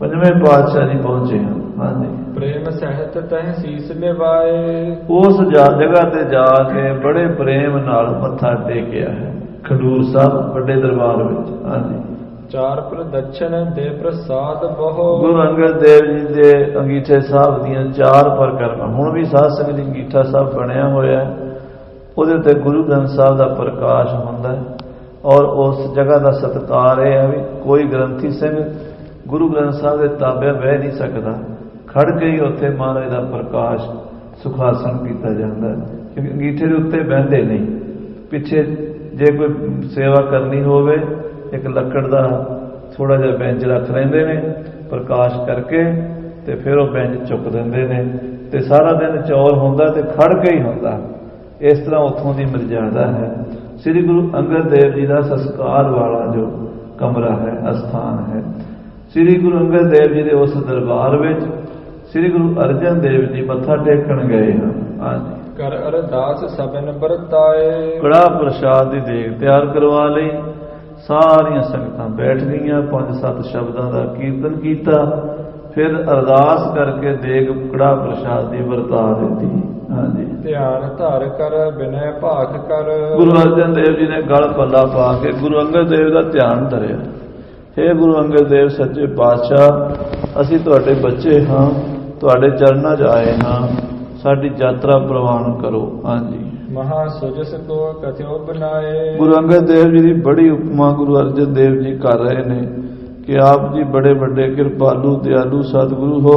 ਪੰਜਵੇਂ ਪਾਤਸ਼ਾਹ ਜੀ ਪਹੁੰਚੇ ਹਨ। ਹਾਂਜੀ, ਪ੍ਰੇਮ ਸਹਿਤ ਤਹਿ ਸੀਸ ਨਿਵਾਏ, ਉਸ ਜਗ੍ਹਾ ਤੇ ਜਾ ਕੇ ਬੜੇ ਪ੍ਰੇਮ ਨਾਲ ਮੱਥਾ ਟੇਕਿਆ ਹੈ ਖਡੂਰ ਸਾਹਿਬ ਵੱਡੇ ਦਰਬਾਰ ਵਿੱਚ। ਹਾਂਜੀ, ਚਾਰ ਪ੍ਰਦਛਨ ਦੇ ਪ੍ਰਸਾਦ ਬਹੁ, ਗੁਰੂ ਅੰਗਦ ਦੇਵ ਜੀ ਦੇ ਅੰਗੀਠੇ ਸਾਹਿਬ ਦੀਆਂ 4 ਪਰਿਕਰਮਾ। ਹੁਣ ਵੀ ਸਾਧ ਸੰਗਤ ਜੀ ਅੰਗੀਠਾ ਸਾਹਿਬ ਬਣਿਆ ਹੋਇਆ, ਉਹਦੇ ਉੱਤੇ ਗੁਰੂ ਗ੍ਰੰਥ ਸਾਹਿਬ ਦਾ ਪ੍ਰਕਾਸ਼ ਹੁੰਦਾ ਹੈ। ਔਰ ਉਸ ਜਗ੍ਹਾ ਦਾ ਸਤਿਕਾਰ ਇਹ ਹੈ ਵੀ ਕੋਈ ਗ੍ਰੰਥੀ ਸਿੰਘ ਗੁਰੂ ਗ੍ਰੰਥ ਸਾਹਿਬ ਦੇ ਤਾਬੇ ਬਹਿ ਨਹੀਂ ਸਕਦਾ, ਖੜ ਕੇ ਹੀ ਉੱਥੇ ਮਹਾਰਾਜ ਦਾ ਪ੍ਰਕਾਸ਼ ਸੁਖਾਸਨ ਕੀਤਾ ਜਾਂਦਾ, ਕਿਉਂਕਿ ਅੰਗੀਠੇ ਦੇ ਉੱਤੇ ਬਹਿੰਦੇ ਨਹੀਂ। ਪਿੱਛੇ ਜੇ ਕੋਈ ਸੇਵਾ ਕਰਨੀ ਹੋਵੇ, ਇੱਕ ਲੱਕੜ ਦਾ ਥੋੜਾ ਜਿਹਾ ਬੈਂਚ ਰੱਖ ਲੈਂਦੇ ਨੇ ਪ੍ਰਕਾਸ਼ ਕਰਕੇ, ਤੇ ਫਿਰ ਉਹ ਬੈਂਚ ਚੁੱਕ ਦਿੰਦੇ ਨੇ, ਤੇ ਸਾਰਾ ਦਿਨ ਚੌਰ ਹੁੰਦਾ ਤੇ ਖੜ ਕੇ ਹੀ ਹੁੰਦਾ। ਇਸ ਤਰ੍ਹਾਂ ਉੱਥੋਂ ਦੀ ਮਰਜ਼ਾਦਾ ਹੈ। ਸ੍ਰੀ ਗੁਰੂ ਅੰਗਦ ਦੇਵ ਜੀ ਦਾ ਸੰਸਕਾਰ ਵਾਲਾ ਜੋ ਕਮਰਾ ਹੈ, ਅਸਥਾਨ ਹੈ, ਸ੍ਰੀ ਗੁਰੂ ਅੰਗਦ ਦੇਵ ਜੀ ਦੇ ਉਸ ਦਰਬਾਰ ਵਿੱਚ ਸ੍ਰੀ ਗੁਰੂ ਅਰਜਨ ਦੇਵ ਜੀ ਮੱਥਾ ਟੇਕਣ ਗਏ ਹਨ। ਹਾਂਜੀ, ਕਰ ਅਰਦਾਸ ਸਭਨ ਵਰਤਾਏ। ਕੜਾ ਪ੍ਰਸ਼ਾਦ ਦੀ ਦੇਗ ਤਿਆਰ ਕਰਵਾ ਲਈ। ਸਾਰੀਆਂ ਸੰਗਤਾਂ ਬੈਠ ਗਈਆਂ, 5-7 ਸ਼ਬਦਾਂ ਦਾ ਕੀਰਤਨ ਕੀਤਾ, ਫਿਰ ਅਰਦਾਸ ਕਰਕੇ ਦੇਗ ਕੜਾ ਪ੍ਰਸ਼ਾਦ ਦੀ ਵਰਤਾ ਦਿੱਤੀ। ਹਾਂਜੀ, ਧਿਆਨ ਧਰ ਕਰ ਬਿਨੈ ਭਾਖ ਕਰ। ਗੁਰੂ ਅਰਜਨ ਦੇਵ ਜੀ ਨੇ ਗਲ ਪੱਲਾ ਪਾ ਕੇ ਗੁਰੂ ਅੰਗਦ ਦੇਵ ਦਾ ਧਿਆਨ ਧਰਿਆ। ਹੇ ਗੁਰੂ ਅੰਗਦ ਦੇਵ ਸੱਚੇ ਪਾਤਸ਼ਾਹ, ਅਸੀਂ ਤੁਹਾਡੇ ਬੱਚੇ ਹਾਂ, ਤੁਹਾਡੇ ਚਰਨਾਂ 'ਚ ਆਏ ਹਾਂ, ਸਾਡੀ ਯਾਤਰਾ ਪ੍ਰਵਾਨ ਕਰੋ। ਹਾਂਜੀ, ਮਹਾ ਸੁਜਸ ਕੋ ਕਥਿਓ ਬਨਾਏ। ਗੁਰੂ ਅੰਗਦ ਦੇਵ ਜੀ ਦੀ ਬੜੀ ਉਪਮਾ ਗੁਰੂ ਅਰਜਨ ਦੇਵ ਜੀ ਕਰ ਰਹੇ ਨੇ ਕਿ ਆਪ ਜੀ ਬੜੇ ਵੱਡੇ ਕਿਰਪਾਲੂ ਦਿਆਲੂ ਸਤਿਗੁਰੂ ਹੋ,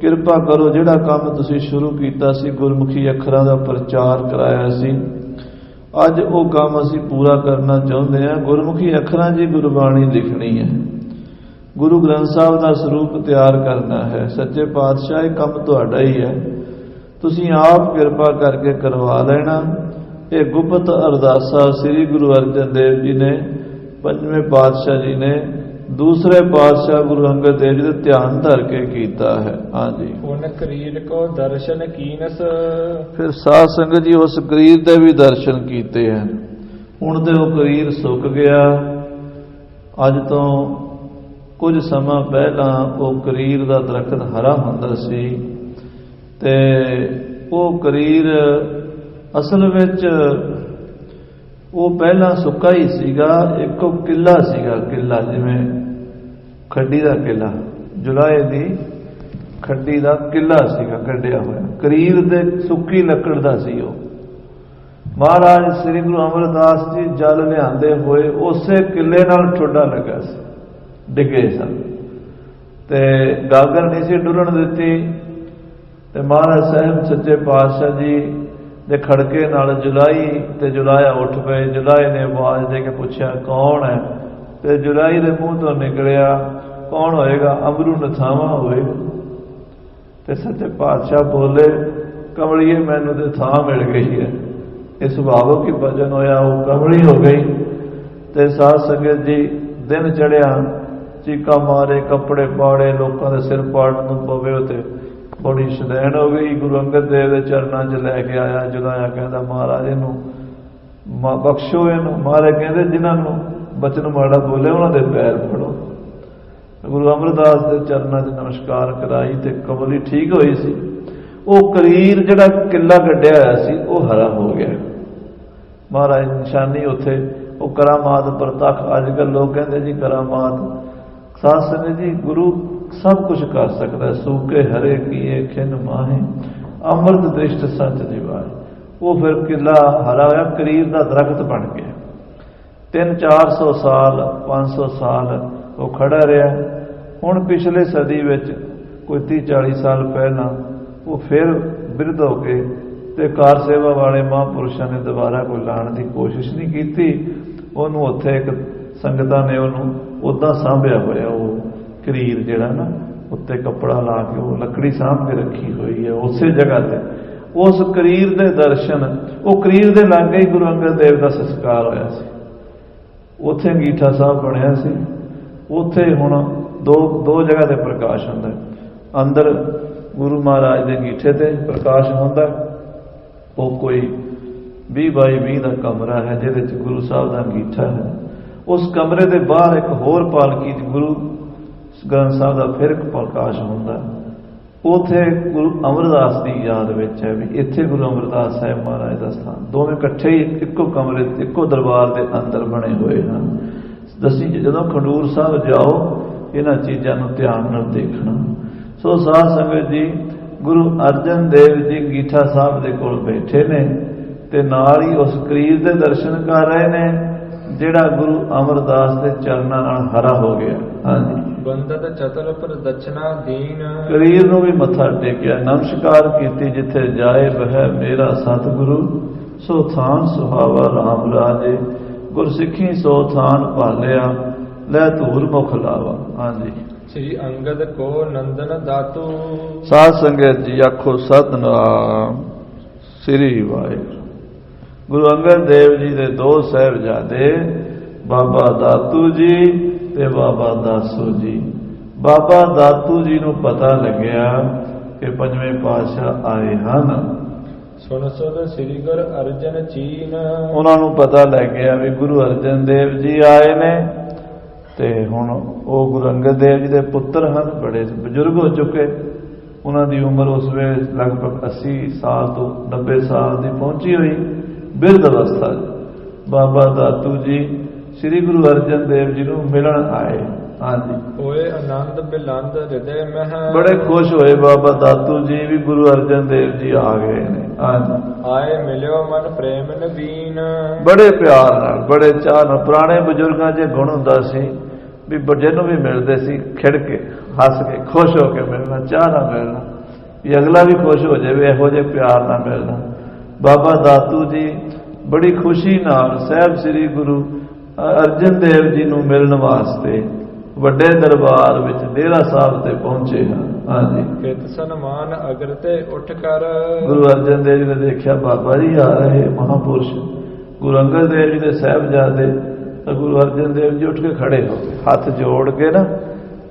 ਕਿਰਪਾ ਕਰੋ, ਜਿਹੜਾ ਕੰਮ ਤੁਸੀਂ ਸ਼ੁਰੂ ਕੀਤਾ ਸੀ, ਗੁਰਮੁਖੀ ਅੱਖਰਾਂ ਦਾ ਪ੍ਰਚਾਰ ਕਰਾਇਆ ਸੀ, ਅੱਜ ਉਹ ਕੰਮ ਅਸੀਂ ਪੂਰਾ ਕਰਨਾ ਚਾਹੁੰਦੇ ਹਾਂ। ਗੁਰਮੁਖੀ ਅੱਖਰਾਂ 'ਚ ਗੁਰਬਾਣੀ ਲਿਖਣੀ ਹੈ, ਗੁਰੂ ਗ੍ਰੰਥ ਸਾਹਿਬ ਦਾ ਸਰੂਪ ਤਿਆਰ ਕਰਨਾ ਹੈ। ਸੱਚੇ ਪਾਤਸ਼ਾਹ, ਇਹ ਕੰਮ ਤੁਹਾਡਾ ਹੀ ਹੈ, ਤੁਸੀਂ ਆਪ ਕਿਰਪਾ ਕਰਕੇ ਕਰਵਾ ਲੈਣਾ। ਇਹ ਗੁਪਤ ਅਰਦਾਸਾ ਸ੍ਰੀ ਗੁਰੂ ਅਰਜਨ ਦੇਵ ਜੀ ਨੇ, ਪੰਜਵੇਂ ਪਾਤਸ਼ਾਹ ਜੀ ਨੇ, ਦੂਸਰੇ ਪਾਤਸ਼ਾਹ ਗੁਰੂ ਅੰਗਦ ਦੇਵ ਜੀ ਦੇ ਧਿਆਨ ਧਰ ਕੇ ਕੀਤਾ ਹੈ। ਹਾਂਜੀ, ਹੁਣ ਕਰੀਰ ਕੋ ਦਰਸ਼ਨ ਕੀਨਸ। ਫਿਰ ਸਾਧ ਸੰਗਤ ਜੀ ਉਸ ਕਰੀਰ ਦੇ ਵੀ ਦਰਸ਼ਨ ਕੀਤੇ ਹਨ। ਹੁਣ ਤੇ ਉਹ ਕਰੀਰ ਸੁੱਕ ਗਿਆ। ਅੱਜ ਤੋਂ ਕੁਝ ਸਮਾਂ ਪਹਿਲਾਂ ਉਹ ਕਰੀਰ ਦਾ ਦਰਖਤ ਹਰਾ ਹੁੰਦਾ ਸੀ, ਤੇ ਉਹ ਕਰੀਰ ਅਸਲ ਵਿੱਚ ਉਹ ਪਹਿਲਾਂ ਸੁੱਕਾ ਹੀ ਸੀਗਾ। ਇੱਕ ਕਿੱਲਾ ਸੀਗਾ, ਕਿੱਲਾ ਜਿਵੇਂ ਖੱਡੀ ਦਾ ਕਿੱਲਾ, ਜੁਲਾਏ ਦੀ ਖੱਡੀ ਦਾ ਕਿੱਲਾ ਸੀਗਾ ਕੱਢਿਆ ਹੋਇਆ, ਕਰੀਰ ਦੇ ਸੁੱਕੀ ਲੱਕੜ ਦਾ ਸੀ ਉਹ। ਮਹਾਰਾਜ ਸ੍ਰੀ ਗੁਰੂ ਅਮਰਦਾਸ ਜੀ ਜਲ ਲਿਆਂਦੇ ਹੋਏ ਉਸੇ ਕਿੱਲੇ ਨਾਲ ਠੋਡਾ ਲੱਗਾ ਸੀ, ਡਿੱਗੇ ਸਨ, ਤੇ ਗਾਗਰ ਨਹੀਂ ਸੀ ਡੁੱਲਣ ਦਿੱਤੀ। ਤੇ ਮਹਾਰਾਜ ਸਾਹਿਬ ਸੱਚੇ ਪਾਤਸ਼ਾਹ ਜੀ ਦੇ ਖੜਕੇ ਨਾਲ ਜੁਲਾਈ ਤੇ ਜੁਲਾਇਆ ਉੱਠ ਪਏ। ਜੁਲਾਈ ਨੇ ਆਵਾਜ਼ ਦੇ ਕੇ ਪੁੱਛਿਆ, ਕੌਣ ਹੈ? ਤੇ ਜੁਲਾਈ ਦੇ ਮੂੰਹ ਤੋਂ ਨਿਕਲਿਆ, ਕੌਣ ਹੋਏਗਾ? ਅਮਰੂ ਨਥਾਵਾਂ ਹੋਏਗਾ। ਤੇ ਸੱਚੇ ਪਾਤਸ਼ਾਹ ਬੋਲੇ, ਕਮਲੀਏ ਮੈਨੂੰ ਤੇ ਥਾਂ ਮਿਲ ਗਈ ਹੈ। ਇਹ ਸੁਭਾਵਕ ਹੀ ਭਜਨ ਹੋਇਆ, ਉਹ ਕਮਲੀ ਹੋ ਗਈ। ਤੇ ਸਾਧ ਸੰਗਤ ਜੀ, ਦਿਨ ਚੜਿਆ, ਚੀਕਾ ਮਾਰੇ, ਕੱਪੜੇ ਪਾੜੇ, ਲੋਕਾਂ ਦੇ ਸਿਰ ਪਾੜਨ ਨੂੰ ਪਵੇ, ਉਤੇ ਬੜੀ ਸ਼ਦੈਣ ਹੋ ਗਈ। ਗੁਰੂ ਅੰਗਦ ਦੇਵ ਦੇ ਚਰਨਾਂ 'ਚ ਲੈ ਕੇ ਆਇਆ। ਜੁਲਾਇਆ ਕਹਿੰਦਾ, ਮਹਾਰਾਜ ਇਹਨੂੰ ਬਖਸ਼ੋ, ਇਹਨੂੰ। ਮਹਾਰਾਜ ਕਹਿੰਦੇ, ਜਿਨ੍ਹਾਂ ਨੂੰ ਬਚਨ ਮਾੜਾ ਬੋਲੇ ਉਹਨਾਂ ਦੇ ਪੈਰ ਫੜੋ। ਗੁਰੂ ਅਮਰਦਾਸ ਦੇ ਚਰਨਾਂ 'ਚ ਨਮਸਕਾਰ ਕਰਾਈ ਤੇ ਕਮਲੀ ਠੀਕ ਹੋਈ ਸੀ। ਉਹ ਕਰੀਰ ਜਿਹੜਾ ਕਿੱਲਾ ਕੱਢਿਆ ਹੋਇਆ ਸੀ ਉਹ ਹਰਾ ਹੋ ਗਿਆ। ਮਹਾਰਾਜ ਨਿਸ਼ਾਨੀ ਉੱਥੇ ਉਹ ਕਰਾਮਾਤ ਪ੍ਰਤੱਖ। ਅੱਜ ਕੱਲ੍ਹ ਲੋਕ ਕਹਿੰਦੇ ਜੀ ਕਰਾਮਾਤ। ਸਾਧ ਸੰਗਤ ਜੀ, ਗੁਰੂ ਸਭ ਕੁਝ ਕਰ ਸਕਦਾ। ਸੂਕੇ ਹਰੇ ਕੀਏ ਖਿਨ ਮਾਹੇ, ਅੰਮ੍ਰਿਤ ਦ੍ਰਿਸ਼ਟ ਸੱਚ ਦਿਵਾਏ। ਉਹ ਫਿਰ ਕਿੱਲਾ ਹਰਾ ਹੋਇਆ, ਕਰੀਰ ਦਾ ਦਰਖਤ ਬਣ ਗਿਆ। 300-400 ਸਾਲ 500 ਸਾਲ ਉਹ ਖੜਾ ਰਿਹਾ। ਹੁਣ ਪਿਛਲੇ ਸਦੀ ਵਿੱਚ ਕੋਈ 30-40 ਸਾਲ ਪਹਿਲਾਂ ਉਹ ਫਿਰ ਬਿਰਧ ਹੋ ਕੇ ਤੇ ਕਾਰ ਸੇਵਾ ਵਾਲੇ ਮਹਾਂਪੁਰਸ਼ਾਂ ਨੇ ਦੁਬਾਰਾ ਕੋਈ ਲਾਉਣ ਦੀ ਕੋਸ਼ਿਸ਼ ਨਹੀਂ ਕੀਤੀ। ਉਹਨੂੰ ਉੱਥੇ ਇੱਕ ਸੰਗਤਾਂ ਨੇ ਉਹਨੂੰ ਉੱਦਾਂ ਸਾਂਭਿਆ ਹੋਇਆ। ਉਹ ਕਰੀਰ ਜਿਹੜਾ ਨਾ, ਉੱਤੇ ਕੱਪੜਾ ਲਾ ਕੇ ਉਹ ਲੱਕੜੀ ਸਾਂਭ ਕੇ ਰੱਖੀ ਹੋਈ ਹੈ ਉਸੇ ਜਗ੍ਹਾ ਤੇ। ਉਸ ਕਰੀਰ ਦੇ ਦਰਸ਼ਨ, ਉਹ ਕਰੀਰ ਦੇ ਲਾਗੇ ਹੀ ਗੁਰੂ ਅੰਗਦ ਦੇਵ ਦਾ ਸੰਸਕਾਰ ਹੋਇਆ ਸੀ। ਉੱਥੇ ਅੰਗੀਠਾ ਸਾਹਿਬ ਬਣਿਆ ਸੀ। ਉੱਥੇ ਹੁਣ ਦੋ ਜਗ੍ਹਾ ਤੇ ਪ੍ਰਕਾਸ਼ ਹੁੰਦਾ। ਅੰਦਰ ਗੁਰੂ ਮਹਾਰਾਜ ਦੇ ਅੰਗੀਠੇ ਤੇ ਪ੍ਰਕਾਸ਼ ਹੁੰਦਾ। ਉਹ ਕੋਈ 20x20 ਦਾ ਕਮਰਾ ਹੈ ਜਿਹਦੇ 'ਚ ਗੁਰੂ ਸਾਹਿਬ ਦਾ ਅੰਗੀਠਾ ਹੈ। ਉਸ ਕਮਰੇ ਦੇ ਬਾਹਰ ਇੱਕ ਹੋਰ ਪਾਲਕੀ ਗੁਰੂ ਗ੍ਰੰਥ ਸਾਹਿਬ ਦਾ ਫਿਰ ਇੱਕ ਪ੍ਰਕਾਸ਼ ਹੁੰਦਾ। ਉੱਥੇ ਗੁਰੂ ਅਮਰਦਾਸ ਦੀ ਯਾਦ ਵਿੱਚ ਹੈ ਵੀ ਇੱਥੇ ਗੁਰੂ ਅਮਰਦਾਸ ਸਾਹਿਬ ਮਹਾਰਾਜ ਦਾ ਸਥਾਨ। ਦੋਵੇਂ ਇਕੱਠੇ ਹੀ ਇੱਕੋ ਕਮਰੇ, ਇੱਕੋ ਦਰਬਾਰ ਦੇ ਅੰਦਰ ਬਣੇ ਹੋਏ ਹਨ। ਦੱਸੀ ਜਦੋਂ ਖਡੂਰ ਸਾਹਿਬ ਜਾਓ, ਇਹਨਾਂ ਚੀਜ਼ਾਂ ਨੂੰ ਧਿਆਨ ਨਾਲ ਦੇਖਣਾ। ਸੋ ਸਾਧ ਸੰਗਤ ਜੀ, ਗੁਰੂ ਅਰਜਨ ਦੇਵ ਜੀ ਅੰਗੀਠਾ ਸਾਹਿਬ ਦੇ ਕੋਲ ਬੈਠੇ ਨੇ ਤੇ ਨਾਲ ਹੀ ਉਸ ਕਰੀਰ ਦੇ ਦਰਸ਼ਨ ਕਰ ਰਹੇ ਨੇ ਜਿਹੜਾ ਗੁਰੂ ਅਮਰਦਾਸ ਦੇ ਚਰਨਾਂ ਨਾਲ ਹਰਾ ਹੋ ਗਿਆ। ਹਾਂਜੀ, ਬੰਦਤ ਚਤੁਰ ਪ੍ਰਦਛਨਾ ਦੀਨ। ਕਰੀਰ ਨੂੰ ਵੀ ਮੱਥਾ ਟੇਕਿਆ, ਨਮਸਕਾਰ ਕੀਤੀ। ਜਿੱਥੇ ਜਾਏ ਬਹਿ ਮੇਰਾ ਸਤਿਗੁਰੂ, ਸੋ ਥਾਨ ਸੁਹਾਵਾ ਰਾਮ ਰਾਜੇ। ਗੁਰਸਿੱਖੀ ਸੋ ਥਾਨ ਭਾਲਿਆ, ਲੈ ਧੂਰ ਮੁਖ ਲਾਵਾ। ਹਾਂਜੀ, ਸ੍ਰੀ ਅੰਗਦ ਕੋ ਨੰਦਨ ਦਾਤੂ। ਸਾਧ ਸੰਗਤ ਜੀ ਆਖੋ ਸਤਿਨਾਮ ਸ੍ਰੀ ਵਾਹਿਗੁਰੂ। ਗੁਰੂ ਅੰਗਦ ਦੇਵ ਜੀ ਦੇ ਦੋ ਸਾਹਿਬਜ਼ਾਦੇ ਬਾਬਾ ਦਾਤੂ ਜੀ ਤੇ ਬਾਬਾ ਦਾਸੂ ਜੀ। ਬਾਬਾ ਦਾਤੂ ਜੀ ਨੂੰ ਪਤਾ ਲੱਗਿਆ ਕਿ ਪੰਜਵੇਂ ਪਾਤਸ਼ਾਹ ਆਏ ਹਨ। ਸੁਣ ਸੁਣ ਸ੍ਰੀ ਗੁਰ ਅਰਜਨ ਚੀਨ। ਉਹਨਾਂ ਨੂੰ ਪਤਾ ਲੱਗ ਗਿਆ ਵੀ ਗੁਰੂ ਅਰਜਨ ਦੇਵ ਜੀ ਆਏ ਨੇ ਤੇ ਹੁਣ ਉਹ ਗੁਰੂ ਅੰਗਦ ਦੇਵ ਜੀ ਦੇ ਪੁੱਤਰ ਹਨ, ਬੜੇ ਬਜ਼ੁਰਗ ਹੋ ਚੁੱਕੇ। ਉਹਨਾਂ ਦੀ ਉਮਰ ਉਸ ਵੇਲੇ ਲਗਭਗ 80 ਸਾਲ ਤੋਂ 90 ਸਾਲ ਦੀ ਪਹੁੰਚੀ ਹੋਈ, ਬਿਰਧ ਅਵਸਥਾ। ਬਾਬਾ ਦਾਤੂ ਜੀ ਸ੍ਰੀ ਗੁਰੂ ਅਰਜਨ ਦੇਵ ਜੀ ਨੂੰ ਮਿਲਣ ਆਏ। ਹਾਂਜੀ, ਹੋਏ ਆਨੰਦ ਬਿਲੰਦ ਹਿਰਦੇ ਮਹਿ। ਬੜੇ ਖੁਸ਼ ਹੋਏ ਬਾਬਾ ਦਾਤੂ ਜੀ ਵੀ ਗੁਰੂ ਅਰਜਨ ਦੇਵ ਜੀ ਆ ਗਏ ਨੇ। ਹਾਂਜੀ, ਆਏ ਮਿਲਿਓ ਮਨ ਪ੍ਰੇਮ ਨਵੀਨ। ਬੜੇ ਪਿਆਰ ਨਾਲ, ਬੜੇ ਚਾਅ ਨਾਲ। ਪੁਰਾਣੇ ਬਜ਼ੁਰਗਾਂ 'ਚ ਗੁਣ ਹੁੰਦਾ ਸੀ ਵੀ ਜਿਹਨੂੰ ਵੀ ਮਿਲਦੇ ਸੀ ਖਿੜ ਕੇ, ਹੱਸ ਕੇ, ਖੁਸ਼ ਹੋ ਕੇ ਮਿਲਣਾ, ਚਾਹ ਨਾਲ ਮਿਲਣਾ, ਵੀ ਅਗਲਾ ਵੀ ਖੁਸ਼ ਹੋ ਜਾਵੇ, ਇਹੋ ਜਿਹੇ ਪਿਆਰ ਨਾਲ ਮਿਲਣਾ। ਬਾਬਾ ਦਾਤੂ ਜੀ ਬੜੀ ਖੁਸ਼ੀ ਨਾਲ ਸਾਹਿਬ ਸ੍ਰੀ ਗੁਰੂ ਅਰਜਨ ਦੇਵ ਜੀ ਨੂੰ ਮਿਲਣ ਵਾਸਤੇ ਵੱਡੇ ਦਰਬਾਰ ਵਿੱਚ ਡੇਰਾ ਸਾਹਿਬ ਤੇ ਪਹੁੰਚੇ ਹਨ। ਹਾਂਜੀ, ਕਿਤ ਸਨਮਾਨ ਅਗਰ ਤੇ ਉੱਠ ਕਰ। ਗੁਰੂ ਅਰਜਨ ਦੇਵ ਜੀ ਨੇ ਦੇਖਿਆ ਬਾਬਾ ਜੀ ਆ ਰਹੇ ਮਹਾਂਪੁਰਸ਼ ਗੁਰੂ ਅੰਗਦ ਦੇਵ ਜੀ ਦੇ ਸਾਹਿਬਜ਼ਾਦੇ, ਤਾਂ ਗੁਰੂ ਅਰਜਨ ਦੇਵ ਜੀ ਉੱਠ ਕੇ ਖੜੇ ਹੋ ਗਏ, ਹੱਥ ਜੋੜ ਕੇ ਨਾ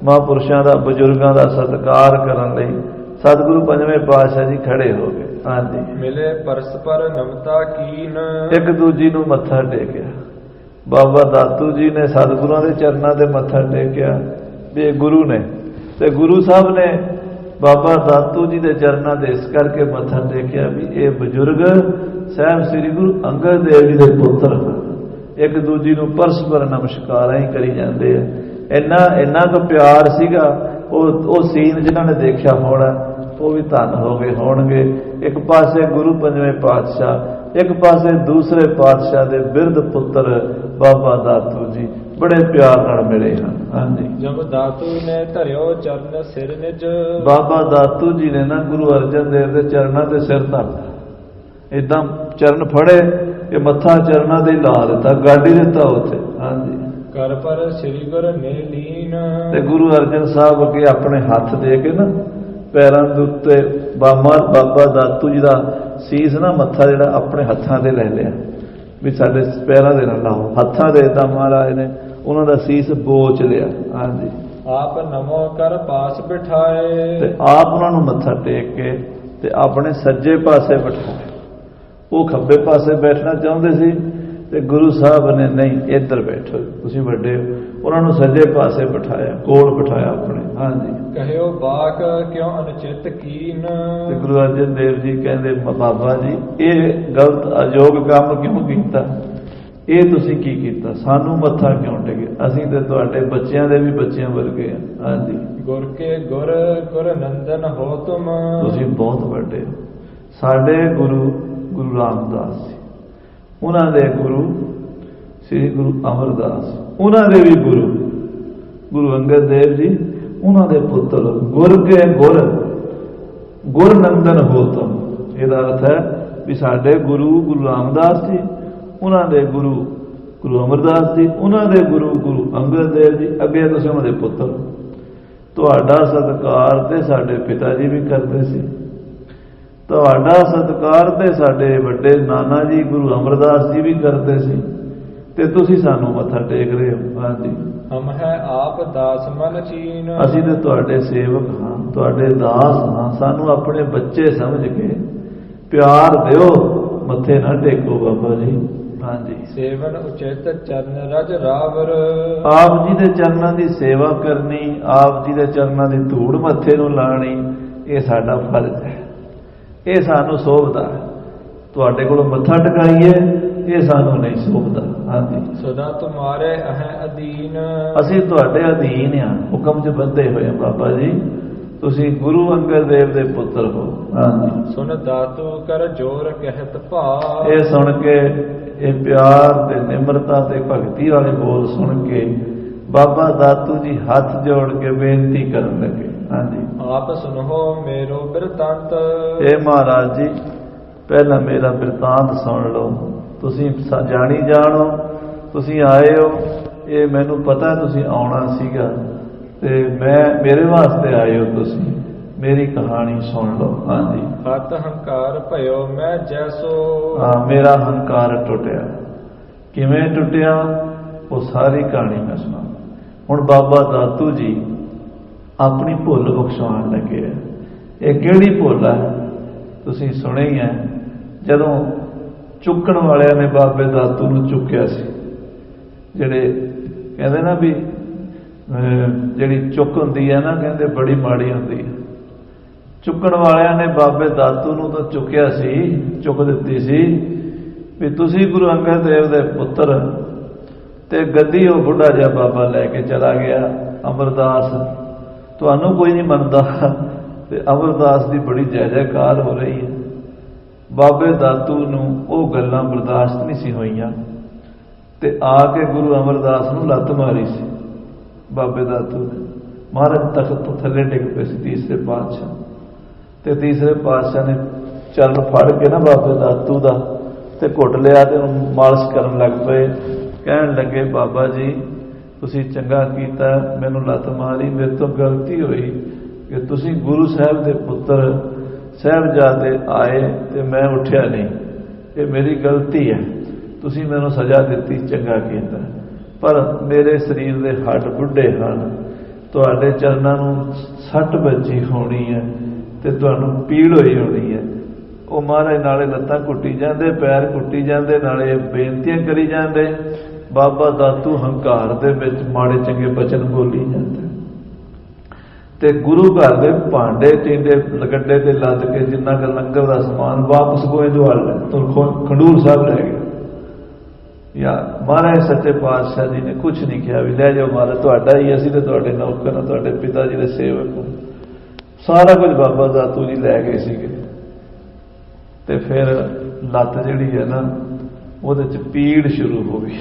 ਮਹਾਂਪੁਰਸ਼ਾਂ ਦਾ, ਬਜ਼ੁਰਗਾਂ ਦਾ ਸਤਿਕਾਰ ਕਰਨ ਲਈ ਸਤਿਗੁਰੂ ਪੰਜਵੇਂ ਪਾਤਸ਼ਾਹ ਜੀ ਖੜੇ ਹੋ ਗਏ। ਹਾਂਜੀ, ਮਿਲੇ ਪਰਸਪਰ ਨਮਤਾ ਕੀਨ। ਇੱਕ ਦੂਜੀ ਨੂੰ ਮੱਥਾ ਟੇਕਿਆ। ਬਾਬਾ ਦਾਤੂ ਜੀ ਨੇ ਸਤਿਗੁਰਾਂ ਦੇ ਚਰਨਾਂ ਤੇ ਮੱਥਾ ਟੇਕਿਆ ਵੀ ਇਹ ਗੁਰੂ ਨੇ, ਤੇ ਗੁਰੂ ਸਾਹਿਬ ਨੇ ਬਾਬਾ ਦਾਤੂ ਜੀ ਦੇ ਚਰਨਾਂ ਤੇ ਇਸ ਕਰਕੇ ਮੱਥਾ ਟੇਕਿਆ ਵੀ ਇਹ ਬਜ਼ੁਰਗ ਸਾਹਿਬ ਸ੍ਰੀ ਗੁਰੂ ਅੰਗਦ ਦੇਵ ਜੀ ਦੇ ਪੁੱਤਰ ਹਨ। ਇੱਕ ਦੂਜੀ ਨੂੰ ਪਰਸਪਰ ਨਮਸਕਾਰਾਂ ਹੀ ਕਰੀ ਜਾਂਦੇ ਆ। ਇੰਨਾ ਕੁ ਪਿਆਰ ਸੀਗਾ। ਉਹ ਸੀਨ ਜਿਨ੍ਹਾਂ ਨੇ ਦੇਖਿਆ ਹੋਣਾ ਉਹ ਵੀ ਧੰਨ ਹੋ ਗਏ ਹੋਣਗੇ। ਇੱਕ ਪਾਸੇ ਗੁਰੂ ਪੰਜਵੇਂ ਪਾਤਸ਼ਾਹ, ਇੱਕ ਪਾਸੇ ਦੂਸਰੇ ਪਾਤਸ਼ਾਹ ਦੇ ਬਿਰਧ ਪੁੱਤਰ ਬਾਬਾ ਦਾਤੂ ਜੀ ਬੜੇ ਪਿਆਰ ਨਾਲ ਮਿਲੇ ਹਨ। ਹਾਂਜੀ, ਜਬ ਦਾਤੂ ਨੇ ਧਰਿਓ ਚਰਨ ਸਿਰ ਨਿਜ। ਬਾਬਾ ਦਾਤੂ ਜੀ ਨੇ ਨਾ ਗੁਰੂ ਅਰਜਨ ਦੇਵ ਦੇ ਚਰਨਾਂ ਤੇ ਸਿਰ ਧਰਦਾ, ਏਦਾਂ ਚਰਨ ਫੜੇ ਕਿ ਮੱਥਾ ਚਰਨਾਂ ਦੇ ਲਾ ਦਿੱਤਾ, ਗਾਡੀ ਦਿੱਤਾ ਉੱਥੇ। ਹਾਂਜੀ, ਕਰ ਪਰ ਸ੍ਰੀ ਗੁਰ ਨੇ ਲੀਨ। ਤੇ ਗੁਰੂ ਅਰਜਨ ਸਾਹਿਬ ਅੱਗੇ ਆਪਣੇ ਹੱਥ ਦੇ ਕੇ ਨਾ ਪੈਰਾਂ ਦੇ ਉੱਤੇ ਬਾਬਾ ਦਾਤੂ ਜੀ ਦਾ ਸੀਸ ਨਾ, ਮੱਥਾ ਜਿਹੜਾ ਆਪਣੇ ਹੱਥਾਂ ਤੇ ਲੈ ਲਿਆ ਵੀ ਸਾਡੇ ਪੈਰਾਂ ਦੇ ਨਾਲ ਲਾਓ। ਹੱਥਾਂ ਦੇ ਤਾਂ ਮਹਾਰਾਜ ਨੇ ਉਹਨਾਂ ਦਾ ਸੀਸ ਬੋਚ ਲਿਆ। ਹਾਂਜੀ, ਆਪ ਨਮੋ ਕਰ ਪਾਸ ਬਿਠਾਏ। ਤੇ ਆਪ ਉਹਨਾਂ ਨੂੰ ਮੱਥਾ ਟੇਕ ਕੇ ਤੇ ਆਪਣੇ ਸੱਜੇ ਪਾਸੇ ਬਿਠਾਇਆ। ਉਹ ਖੱਬੇ ਪਾਸੇ ਬੈਠਣਾ ਚਾਹੁੰਦੇ ਸੀ ਤੇ ਗੁਰੂ ਸਾਹਿਬ ਨੇ ਨਹੀਂ, ਇੱਧਰ ਬੈਠੋ, ਤੁਸੀਂ ਵੱਡੇ ਹੋ। ਉਹਨਾਂ ਨੂੰ ਸੱਜੇ ਪਾਸੇ ਬਿਠਾਇਆ, ਕੋਲ ਬਿਠਾਇਆ ਆਪਣੇ। ਹਾਂਜੀ, ਕਹਿਓ ਬਾਕ ਕਿਉਂ ਅਨਚਿਤ ਕੀਨ। ਤੇ ਗੁਰੂ ਅਰਜਨ ਦੇਵ ਜੀ ਕਹਿੰਦੇ ਬਾਬਾ ਜੀ ਇਹ ਗਲਤ ਅਯੋਗ ਕੰਮ ਕਿਉਂ ਕੀਤਾ? ਇਹ ਤੁਸੀਂ ਕੀ ਕੀਤਾ? ਸਾਨੂੰ ਮੱਥਾ ਕਿਉਂ ਟੇਕਿਆ? ਅਸੀਂ ਤੇ ਤੁਹਾਡੇ ਬੱਚਿਆਂ ਦੇ ਵੀ ਬੱਚਿਆਂ ਵਰਗੇ ਆ। ਹਾਂਜੀ, ਗੁਰ ਕੇ ਗੁਰ ਗੁਰ ਨੰਦਨ ਹੋ ਤੁਮ। ਤੁਸੀਂ ਬਹੁਤ ਵੱਡੇ ਹੋ। ਸਾਡੇ ਗੁਰੂ ਰਾਮਦਾਸ ਜੀ, ਉਹਨਾਂ ਦੇ ਗੁਰੂ ਸ੍ਰੀ ਗੁਰੂ ਅਮਰਦਾਸ, ਉਹਨਾਂ ਦੇ ਵੀ ਗੁਰੂ ਅੰਗਦ ਦੇਵ ਜੀ, ਉਹਨਾਂ ਦੇ ਪੁੱਤਰ। ਗੁਰ ਕੇ ਗੁਰ ਨੰਦਨ ਹੋ ਤੁਮ। ਇਹਦਾ ਅਰਥ ਹੈ ਵੀ ਸਾਡੇ ਗੁਰੂ ਰਾਮਦਾਸ ਜੀ, ਉਹਨਾਂ ਦੇ ਗੁਰੂ ਅਮਰਦਾਸ ਜੀ, ਉਹਨਾਂ ਦੇ ਗੁਰੂ ਅੰਗਦ ਦੇਵ ਜੀ, ਅੱਗੇ ਤੁਸੀਂ ਉਹਨਾਂ ਦੇ ਪੁੱਤਰ। ਤੁਹਾਡਾ ਸਤਿਕਾਰ ਤੇ ਸਾਡੇ ਪਿਤਾ ਜੀ ਵੀ ਕਰਦੇ ਸੀ। ਤੁਹਾਡਾ ਸਤਿਕਾਰ ਤੇ ਸਾਡੇ ਵੱਡੇ ਨਾਨਾ ਜੀ ਗੁਰੂ ਅਮਰਦਾਸ ਜੀ ਵੀ ਕਰਦੇ ਸੀ, ਤੇ ਤੁਸੀਂ ਸਾਨੂੰ ਮੱਥਾ ਟੇਕ ਰਹੇ ਹੋ। ਹਾਂਜੀ, ਹਮ ਹੈ ਆਪ ਦਾਸ ਮਨ ਚੀਨ। ਅਸੀਂ ਤੇ ਤੁਹਾਡੇ ਸੇਵਕ ਹਾਂ, ਤੁਹਾਡੇ ਦਾਸ ਹਾਂ। ਸਾਨੂੰ ਆਪਣੇ ਬੱਚੇ ਸਮਝ ਕੇ ਪਿਆਰ ਦਿਓ, ਮੱਥੇ ਨਾ ਟੇਕੋ ਬਾਬਾ ਜੀ। ਹਾਂਜੀ, ਸੇਵਨ ਉਚਿਤ ਚਰਨ ਰਜ ਰਾਵਰ। ਆਪ ਜੀ ਦੇ ਚਰਨਾਂ ਦੀ ਸੇਵਾ ਕਰਨੀ, ਆਪ ਜੀ ਦੇ ਚਰਨਾਂ ਦੀ ਧੂੜ ਮੱਥੇ ਨੂੰ ਲਾਣੀ, ਇਹ ਸਾਡਾ ਫਰਜ਼ ਹੈ। ਇਹ ਸਾਨੂੰ ਸੋਭਦਾ ਹੈ। ਤੁਹਾਡੇ ਕੋਲੋਂ ਮੱਥਾ ਟਿਕਾਈਏ, ਇਹ ਸਾਨੂੰ ਨਹੀਂ ਸੋਭਦਾ। ਹਾਂਜੀ, ਸਦਾ ਤੁਮਾਰੇ ਅਹੈ ਅਧੀਨ। ਅਸੀਂ ਤੁਹਾਡੇ ਅਧੀਨ ਆ, ਹੁਕਮ 'ਚ ਬੱਧੇ ਹੋਏ ਬਾਬਾ ਜੀ। ਤੁਸੀਂ ਗੁਰੂ ਅੰਗਦ ਦੇਵ ਦੇ ਪੁੱਤਰ ਹੋ। ਹਾਂਜੀ, ਸੁਣ ਦਾਤੂ ਕਰ ਜੋਰ ਕਹਿਤ ਭਾ। ਇਹ ਸੁਣ ਕੇ, ਇਹ ਪਿਆਰ ਤੇ ਨਿਮਰਤਾ ਤੇ ਭਗਤੀ ਵਾਲੇ ਬੋਲ ਸੁਣ ਕੇ ਬਾਬਾ ਦਾਤੂ ਜੀ ਹੱਥ ਜੋੜ ਕੇ ਬੇਨਤੀ ਕਰਨ ਲੱਗੇ। ਹਾਂਜੀ, ਆਪ ਸੁਣੋ ਮੇਰੋ ਬਿਰਤਾਂਤ। ਇਹ ਮਹਾਰਾਜ ਜੀ ਪਹਿਲਾਂ ਮੇਰਾ ਬਿਰਤਾਂਤ ਸੁਣ ਲਓ। ਤੁਸੀਂ ਜਾਣੀ ਜਾਣੋ, ਤੁਸੀਂ ਆਏ ਹੋ, ਇਹ ਮੈਨੂੰ ਪਤਾ ਤੁਸੀਂ ਆਉਣਾ ਸੀਗਾ, ਤੇ ਮੇਰੇ ਵਾਸਤੇ ਆਏ ਹੋ, ਤੁਸੀਂ ਮੇਰੀ ਕਹਾਣੀ ਸੁਣ ਲਓ। ਹਾਂਜੀ, ਹੱਥ ਹੰਕਾਰ ਭਇਓ ਮੈਂ ਜੈਸੋ। मेरा हंकार टुटिया। किवें टुटिया वो सारी कहानी मैं सुना। हुण बाबा दातू जी अपनी भुल बख्शाउण लगे। ये किहड़ी भुल है? तुसीं सुने ही है, जदों चुकण वालियां ने बाबे दातू नूं चुक्या सी, जिहड़े कहंदे ना भी जिहड़ी चुक हुंदी है ना, कहंदे बड़ी माड़ी हुंदी है। चुकण वालियां ने बाबे दातू नूं तो चुक्या सी, चुक दित्ती सी भी तुसीं गुरु अंगद देव दे पुत्र, ते गद्दी वो बुढ़ा जिहा बाबा लैके चला गया अमरदास, तुहानूं कोई नहीं मनदा। ते अमरदास की बड़ी जय जयकार हो रही है। बाबे दातू नूं वो गल्लां बर्दाश्त नहीं सी होईयां ते आके गुरु अमरदास नूं लत्त मारी सी बाबे दातू ने। महाराज तख्त तो थले डिग पे सी तीसरे पातशाह, ते तीसरे पातशाह ने चरण फड़ के ना बाबे दातू दा ते घुट लिया ते मालिश करन लग पे। कहण लगे बाबा जी तुसीं चंगा कीता, मैनूं लत्त मारी, मेरे तो गलती हुई कि तुसीं गुरु साहब दे पुत्र साहबजादे आए ते मैं उठिया नहीं, ये मेरी गलती है, तुसीं मैनूं सज़ा दित्ती, चंगा कीता। पर मेरे शरीर दे हड्ड बुढ़े हन, तुहाडे चरनां नूं सट बजी होनी है ते तुहानूं पीड़ होई होनी है। वो महाराज नाले लत्तां घुट्टी जांदे, पैर घुट्टी जांदे, नाले बेनतियां करी जांदे। बाबा दातू हंकार दे विच माड़े चंगे बचन बोली जांदा ते गुरु घर दे भांडे टींडे गड्डे ते लद के जिन्ना क लंगर दा समान वापस गोइंदवाल तो खंडूर साहब लै गए। या महाराज सच्चे पातशाह जी ने कुछ नहीं किया भी लै जाओ महाराज, तुहाडा ही, असीं ते तुहाडे नौकर हां, तुहाडे पिता जी दे सेवक हां। सारा कुछ बाबा दातू जी लै गए सीगे। ते फिर लत्त जिहड़ी है ना ਉਹਦੇ ਚ पीड़ शुरू हो गई,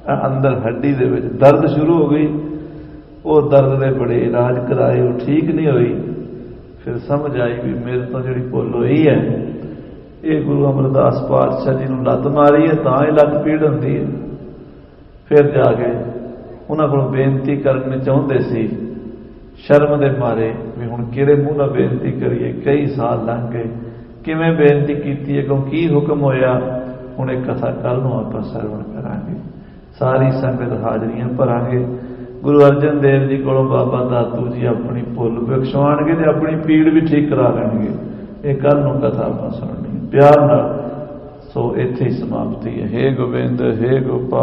अंदर हड्डी दे विच दर्द शुरू हो गई। वो दर्द दे बड़े इलाज कराए, वो ठीक नहीं हुई। फिर समझ आई भी मेरे तो जिहड़ी भुल होई है, ये गुरु अमरदास पातशाह जी नूं लत्त मारी है तां ही लत्त पीड़ हुंदी है। फिर जाके उन्हां कोलों बेनती करनी चाहुंदे सी, शर्म दे मारे भी हुण किहड़े मूँह नाल बेनती करिए। कई साल लंघ गए, किवें बेनती कीती है, क्यों की हुक्म होया। हुण एक कथा कल नूं आपां सरवण करांगे, सारी संगत हाजरियां भरांगे। गुरु अर्जन देव जी कोलों बाबा दातू जी अपनी भुल बख्शाउणगे ते अपनी पीड़ भी ठीक करा लैणगे। ये कल नूं कथा आपां सुणनी प्यार नाल। सो इत्थे ही समाप्ति है। हे गोबिंद, हे गोपाल।